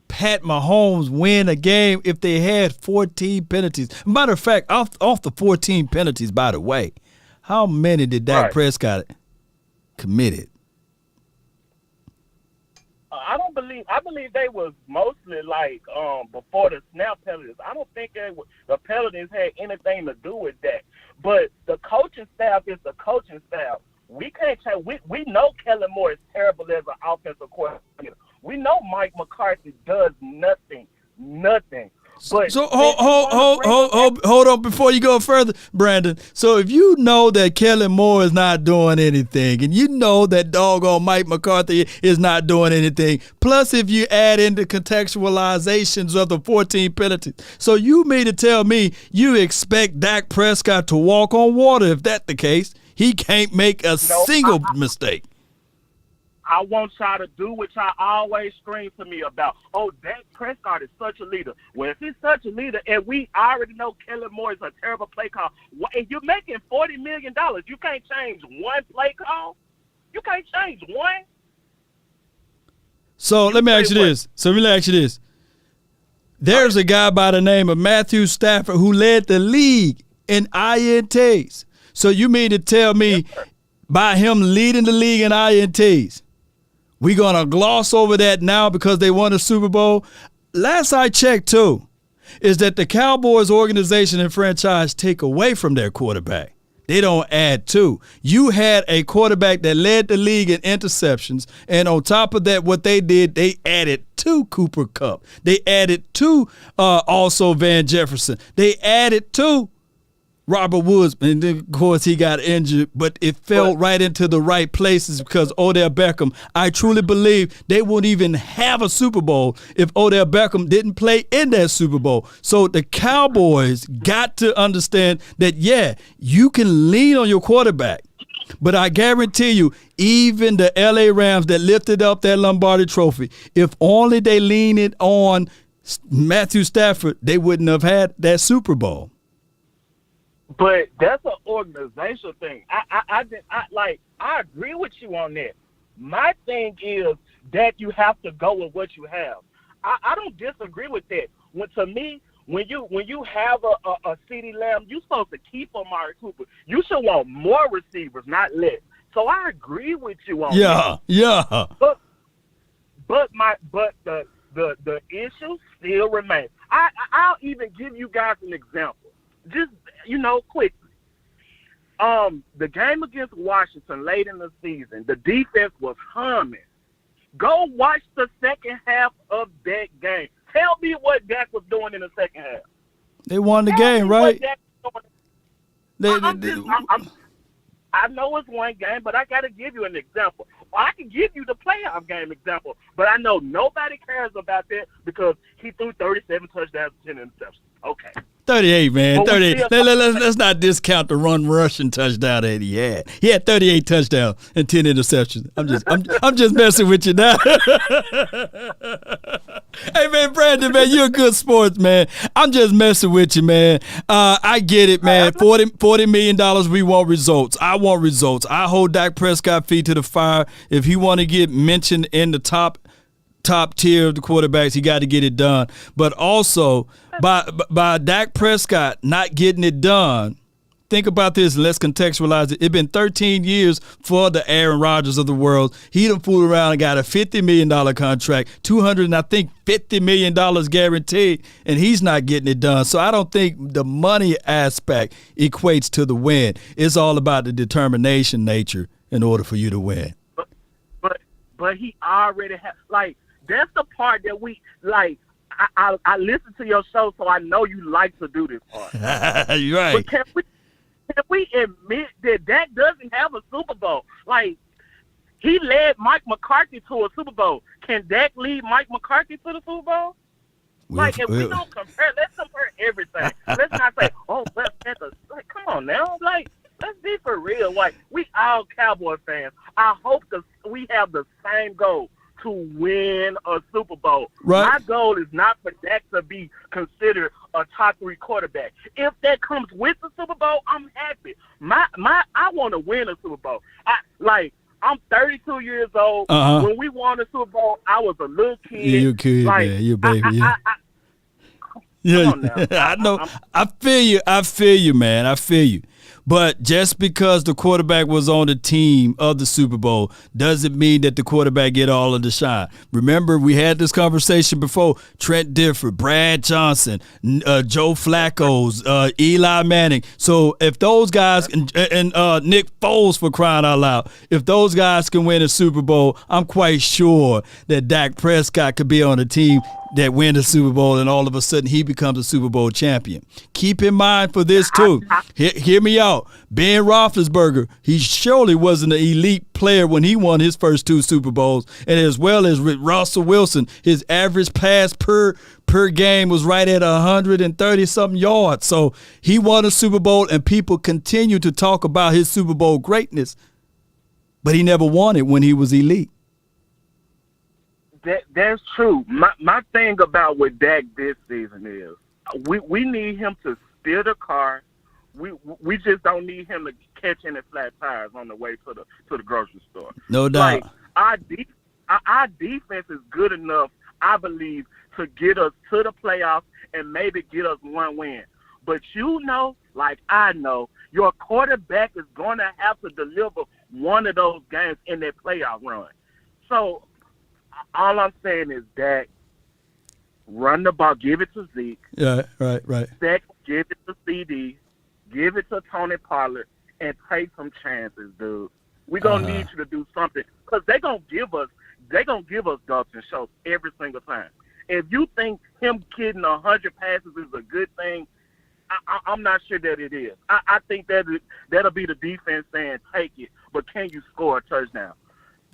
Pat Mahomes win a game if they had 14 penalties? Matter of fact, off the 14 penalties, by the way, how many did Dak Prescott committed? I believe they was mostly like before the snap penalties. I don't think the penalties had anything to do with that. But the coaching staff is the coaching staff. We can't change. We know Kellen Moore is terrible as an offensive coordinator. We know Mike McCarthy does nothing. But so hold on before you go further, Brandon. So if you know that Kellen Moore is not doing anything, and you know that doggone Mike McCarthy is not doing anything, plus if you add in the contextualizations of the 14 penalties, so you mean to tell me you expect Dak Prescott to walk on water? If that's the case, he can't make a single mistake. I want y'all to do what y'all always scream to me about. Oh, Dak Prescott is such a leader. Well, if he's such a leader, and we already know Kellen Moore is a terrible play call, and you're making $40 million, you can't change one play call? You can't change one? So let me ask you this. There's a guy by the name of Matthew Stafford who led the league in INTs. So you mean to tell me by him leading the league in INTs, we're going to gloss over that now because they won a Super Bowl? Last I checked, too, is that the Cowboys organization and franchise take away from their quarterback. They don't add to. You had a quarterback that led the league in interceptions, and on top of that, what they did, they added to Cooper Kupp. They added to also Van Jefferson. They added to Robert Woods, and then, of course, he got injured, but it fell right into the right places because Odell Beckham, I truly believe they wouldn't even have a Super Bowl if Odell Beckham didn't play in that Super Bowl. So the Cowboys got to understand that, yeah, you can lean on your quarterback, but I guarantee you, even the L.A. Rams that lifted up that Lombardi trophy, if only they leaned it on Matthew Stafford, they wouldn't have had that Super Bowl. But that's an organizational thing. I agree with you on that. My thing is that you have to go with what you have. I don't disagree with that. To me, when you have a CeeDee Lamb, you're supposed to keep Amari Cooper. You should want more receivers, not less. So I agree with you on that. Yeah. But the issue still remains. I'll even give you guys an example. Just, quickly. The game against Washington late in the season, the defense was humming. Go watch the second half of that game. Tell me what Dak was doing in the second half. They won the game, right? I know it's one game, but I got to give you an example. I can give you the playoff game example, but I know nobody cares about that because he threw 37 touchdowns and 10 interceptions. Okay. 38, man. 38. Let's not discount the rushing touchdown that he had. He had 38 touchdowns and 10 interceptions. I'm just messing with you now. Hey, man, Brandon, man, you're a good sports, man. I'm just messing with you, man. I get it, man. $40 million, we want results. I want results. I hold Dak Prescott feet to the fire. If he want to get mentioned in the top tier of the quarterbacks, he got to get it done. But also, by Dak Prescott not getting it done, think about this and let's contextualize it. It's been 13 years for the Aaron Rodgers of the world. He done fooled around and got a $50 million contract, $250 million guaranteed, and he's not getting it done. So I don't think the money aspect equates to the win. It's all about the determination nature in order for you to win. But he already has, like, that's the part that we, like, I listen to your show, so I know you like to do this part. You're right. But can we admit that Dak doesn't have a Super Bowl? Like, he led Mike McCarthy to a Super Bowl. Can Dak lead Mike McCarthy to the Super Bowl? Like, if we don't compare, let's compare everything. Let's not say, oh, let's get the, like, come on now. Like, let's be for real. Like, we all Cowboy fans. I hope we have the same goal to win a Super Bowl. Right. My goal is not for Dak to be considered a top 3 quarterback. If that comes with the Super Bowl, I'm happy. I want to win a Super Bowl. I'm 32 years old. When we won a Super Bowl, I was a little kid. You kid, like, man. You baby. Come on now. I know. I feel you, man. I feel you. But just because the quarterback was on the team of the Super Bowl doesn't mean that the quarterback get all of the shine. Remember, we had this conversation before. Trent Dilfer, Brad Johnson, Joe Flacco's, Eli Manning. So if those guys, and Nick Foles, for crying out loud, if those guys can win a Super Bowl, I'm quite sure that Dak Prescott could be on a team that win the Super Bowl, and all of a sudden he becomes a Super Bowl champion. Keep in mind for this, too. Hear me out. Ben Roethlisberger, he surely wasn't an elite player when he won his first 2 Super Bowls, and as well as with Russell Wilson, his average pass per game was right at 130-something yards. So he won a Super Bowl, and people continue to talk about his Super Bowl greatness, but he never won it when he was elite. That's true. My thing about with Dak this season is we need him to steer the car. We just don't need him to catch any flat tires on the way to the grocery store. No doubt. Like, our defense is good enough, I believe, to get us to the playoffs and maybe get us one win. But you know, like I know, your quarterback is going to have to deliver one of those games in that playoff run. So all I'm saying is, Dak, run the ball, give it to Zeke. Yeah, right. Zach, give it to CD, give it to Tony Pollard, and take some chances, dude. We're going to need you to do something, because they're going to give us ducks and shows every single time. If you think him getting 100 passes is a good thing, I'm not sure that it is. I think that'll be the defense saying, take it, but can you score a touchdown?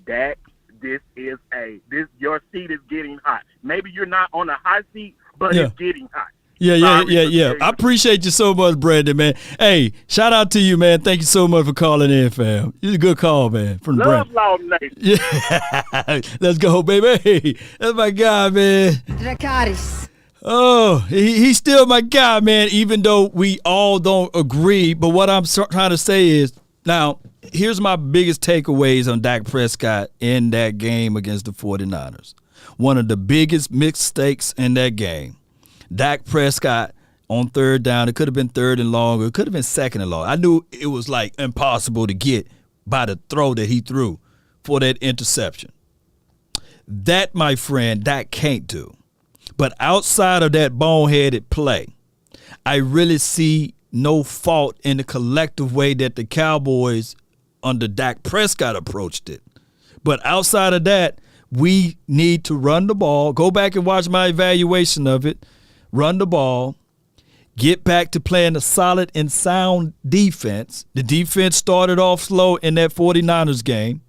Dak, your seat is getting hot. Maybe you're not on a hot seat, but it's getting hot. Yeah. I appreciate you so much, Brandon, man. Hey, shout out to you, man. Thank you so much for calling in, fam. It's a good call, man. From Love Brandon. Law Nation. Yeah. Let's go, baby. Hey, that's my guy, man. Dracarys. Oh, he's still my guy, man, even though we all don't agree. But what I'm trying to say is, now, here's my biggest takeaways on Dak Prescott in that game against the 49ers. One of the biggest mistakes in that game, Dak Prescott on 3rd down, it could have been 3rd and long, or it could have been 2nd and long. I knew it was like impossible to get by the throw that he threw for that interception. That, my friend, Dak can't do. But outside of that boneheaded play, I really see no fault in the collective way that the Cowboys under Dak Prescott approached it. But outside of that, we need to run the ball. Go back and watch my evaluation of it. Run the ball. Get back to playing a solid and sound defense. The defense started off slow in that 49ers game.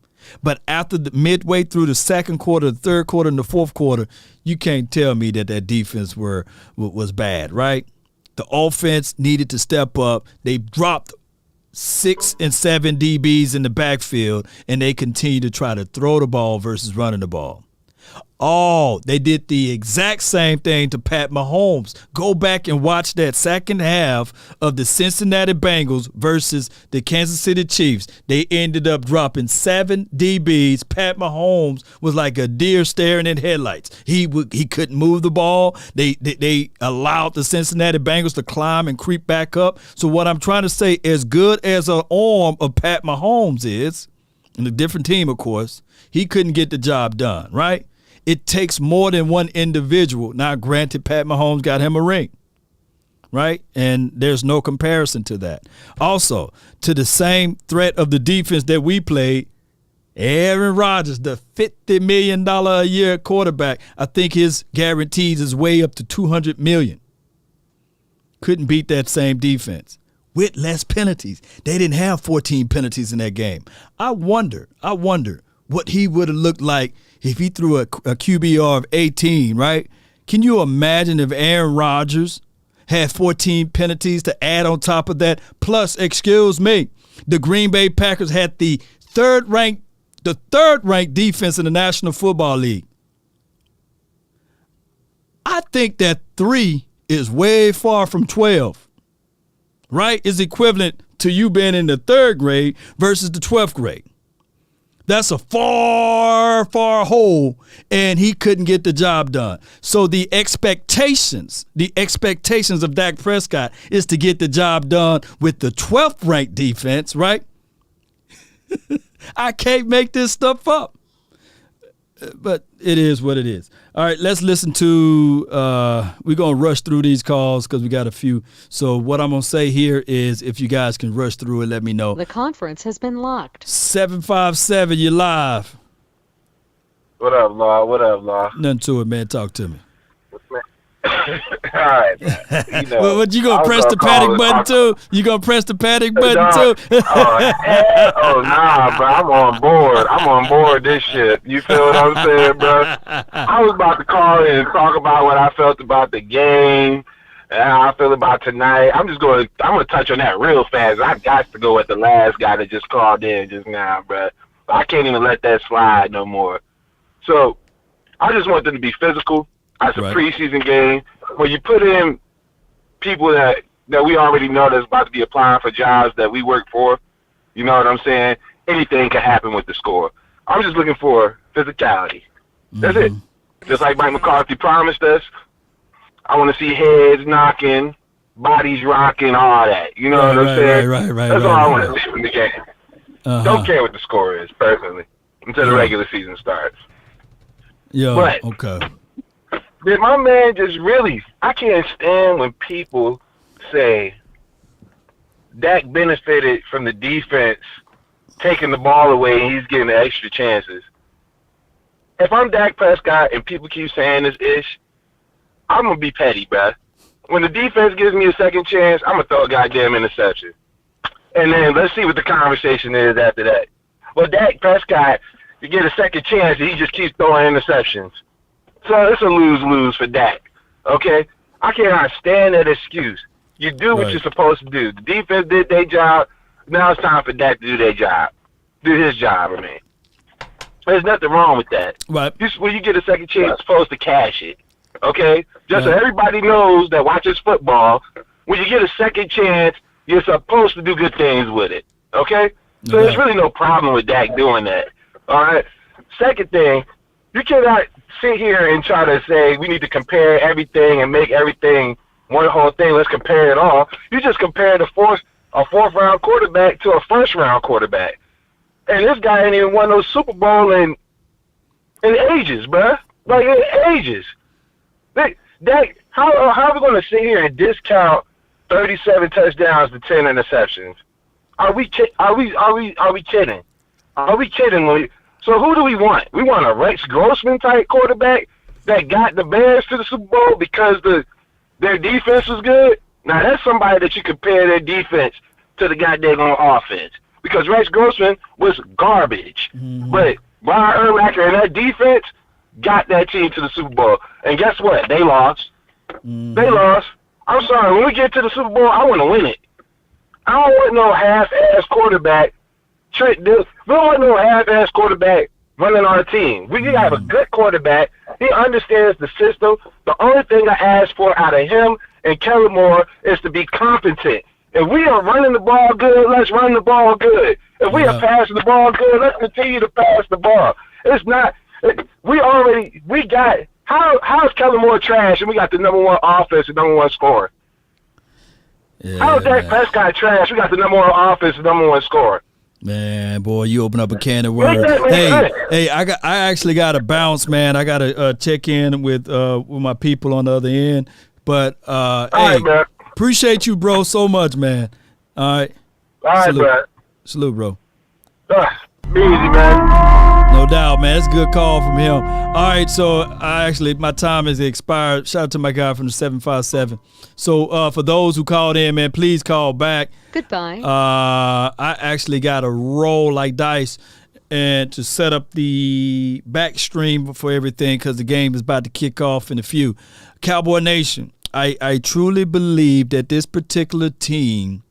But after the midway through the 2nd quarter, the 3rd quarter, and the 4th quarter, you can't tell me that defense was bad, right? The offense needed to step up. They dropped 6 and 7 DBs in the backfield, and they continue to try to throw the ball versus running the ball. Oh, they did the exact same thing to Pat Mahomes. Go back and watch that second half of the Cincinnati Bengals versus the Kansas City Chiefs. They ended up dropping 7 DBs. Pat Mahomes was like a deer staring at headlights. He couldn't move the ball. They allowed the Cincinnati Bengals to climb and creep back up. So what I'm trying to say, as good as an arm of Pat Mahomes is, and a different team, of course, he couldn't get the job done, right? It takes more than one individual. Now, granted, Pat Mahomes got him a ring, right? And there's no comparison to that. Also, to the same threat of the defense that we played, Aaron Rodgers, the $50 million a year quarterback, I think his guarantees is way up to $200 million. Couldn't beat that same defense with less penalties. They didn't have 14 penalties in that game. I wonder what he would have looked like if he threw a QBR of 18, right? Can you imagine if Aaron Rodgers had 14 penalties to add on top of that? Plus, excuse me, the Green Bay Packers had the third ranked defense in the National Football League. I think that 3 is way far from 12, right? Is equivalent to you being in the 3rd grade versus the 12th grade. That's a far, far hole, and he couldn't get the job done. So the expectations of Dak Prescott is to get the job done with the 12th ranked defense, right? I can't make this stuff up. But it is what it is. All right, let's listen to we're going to rush through these calls because we got a few. So what I'm going to say here is if you guys can rush through it, let me know. The conference has been locked. 757, you're live. What up, Law? What up, Law? Nothing to it, man. Talk to me. All right, man. You know, what, you going to press the panic button too? You going to press the panic button too? Oh, nah, bro. I'm on board. I'm on board this shit. You feel what I'm saying, bro? I was about to call in and talk about what I felt about the game and how I feel about tonight. I'm going to touch on that real fast. I got to go with the last guy that just called in just now, bro. I can't even let that slide no more. So I just want them to be physical. It's a preseason game where you put in people that we already know that's about to be applying for jobs that we work for. You know what I'm saying? Anything can happen with the score. I'm just looking for physicality. That's it. Just like Mike McCarthy promised us. I want to see heads knocking, bodies rocking, all that. You know what I'm saying? That's all I want to see from the game. Don't care what the score is, personally, until the regular season starts. But, okay. Did my man just really, I can't stand when people say Dak benefited from the defense taking the ball away and he's getting the extra chances. If I'm Dak Prescott and people keep saying this ish, I'm going to be petty, bruh. When the defense gives me a second chance, I'm going to throw a goddamn interception. And then let's see what the conversation is after that. Well, Dak Prescott, you get a second chance and he just keeps throwing interceptions. So it's a lose-lose for Dak, okay? I cannot stand that excuse. You do what you're supposed to do. The defense did their job. Now it's time for Dak to do their job. Do his job, I mean. There's nothing wrong with that. Right. When you get a second chance, you're supposed to cash it, okay? Just so everybody knows that watches football, when you get a second chance, you're supposed to do good things with it, okay? So there's really no problem with Dak doing that, all right? Second thing, you cannot sit here and try to say we need to compare everything and make everything one whole thing. Let's compare it all. You just compared a fourth round quarterback to a first round quarterback, and this guy ain't even won no Super Bowl in ages, bruh. Like in ages. How are we going to sit here and discount 37 touchdowns to 10 interceptions? Are we kidding? Are we kidding? So who do we want? We want a Rex Grossman type quarterback that got the Bears to the Super Bowl because their defense was good? Now that's somebody that you compare their defense to the goddamn offense. Because Rex Grossman was garbage. But Brian Urlacher and that defense got that team to the Super Bowl. And guess what? They lost. They lost. I'm sorry, when we get to the Super Bowl, I want to win it. I don't want no half-ass quarterback. We don't want no half-ass quarterback running our team. We have a good quarterback. He understands the system. The only thing I ask for out of him and Kellen Moore is to be competent. If we are running the ball good, let's run the ball good. If we are passing the ball good, let's continue to pass the ball. It's not how is Kellen Moore trash and we got the number one offense and number one scorer? Yeah, how is Dak Prescott trash? We got the number one offense and number one scorer. Man, boy, you open up a can of worms. Hey, I actually got to bounce, man. I got to check in with my people on the other end. But hey, right, man. Appreciate you, bro, so much, man. All right. All right, bro. Salute, bro. Be easy, man. No doubt, man. That's a good call from him. All right, so my time has expired. Shout out to my guy from the 757. So for those who called in, man, please call back. Goodbye. I actually got to roll like dice and to set up the back stream for everything because the game is about to kick off in a few. Cowboy Nation, I truly believe that this particular team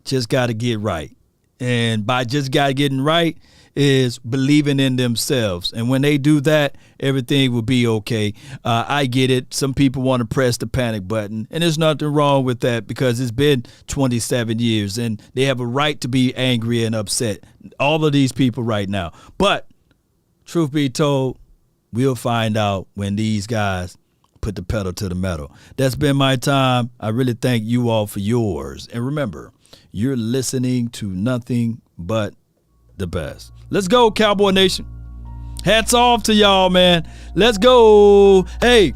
just got to get right. And by just got getting right is believing in themselves. And when they do that, everything will be okay. I get it. Some people want to press the panic button. And there's nothing wrong with that because it's been 27 years. And they have a right to be angry and upset. All of these people right now. But truth be told, we'll find out when these guys put the pedal to the metal. That's been my time. I really thank you all for yours. And remember, you're listening to nothing but the best. Let's go, Cowboy Nation. Hats off to y'all, man. Let's go. Hey,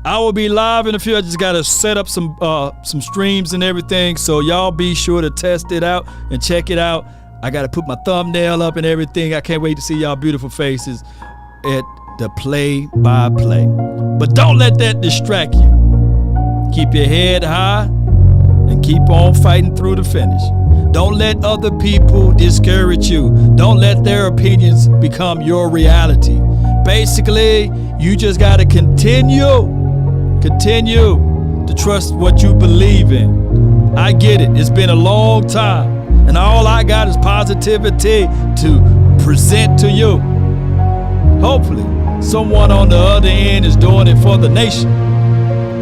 I will be live in a few. I just got to set up some streams and everything. So y'all be sure to test it out and check it out. I got to put my thumbnail up and everything. I can't wait to see y'all beautiful faces at the play-by-play. But don't let that distract you. Keep your head high and keep on fighting through the finish. Don't let other people discourage you. Don't let their opinions become your reality. Basically, you just got to continue to trust what you believe in. I get it. It's been a long time. And all I got is positivity to present to you. Hopefully, someone on the other end is doing it for the nation.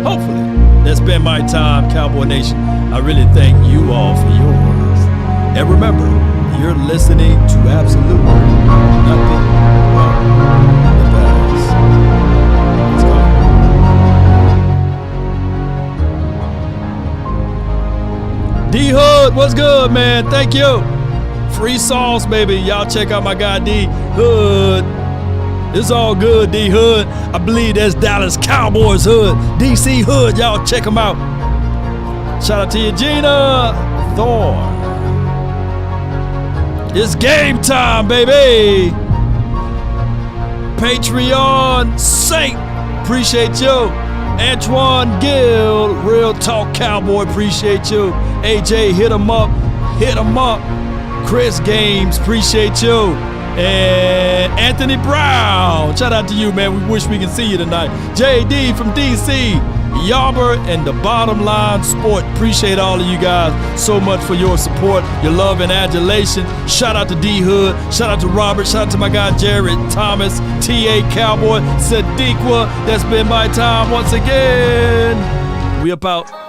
Hopefully. That's been my time, Cowboy Nation. I really thank you all for yours. And remember, you're listening to absolutely nothing but the best. Let's go. D-Hood, what's good, man? Thank you. Free sauce, baby. Y'all check out my guy D-Hood. It's all good, D-Hood. I believe that's Dallas Cowboys Hood. DC Hood, y'all check them out. Shout out to you, Gina Thorne. It's game time, baby. Patreon Saint, appreciate you. Antoine Gill, Real Talk Cowboy, appreciate you. AJ, hit him up. Chris Games, appreciate you. And Anthony Brown, shout out to you, man. We wish we can see you tonight. JD from DC, Yarber, and the Bottom Line Sport. Appreciate all of you guys so much for your support, your love and adulation. Shout out to D Hood, shout out to Robert, shout out to my guy Jared Thomas, TA Cowboy, Sadiqua. That's been my time once again. We up out.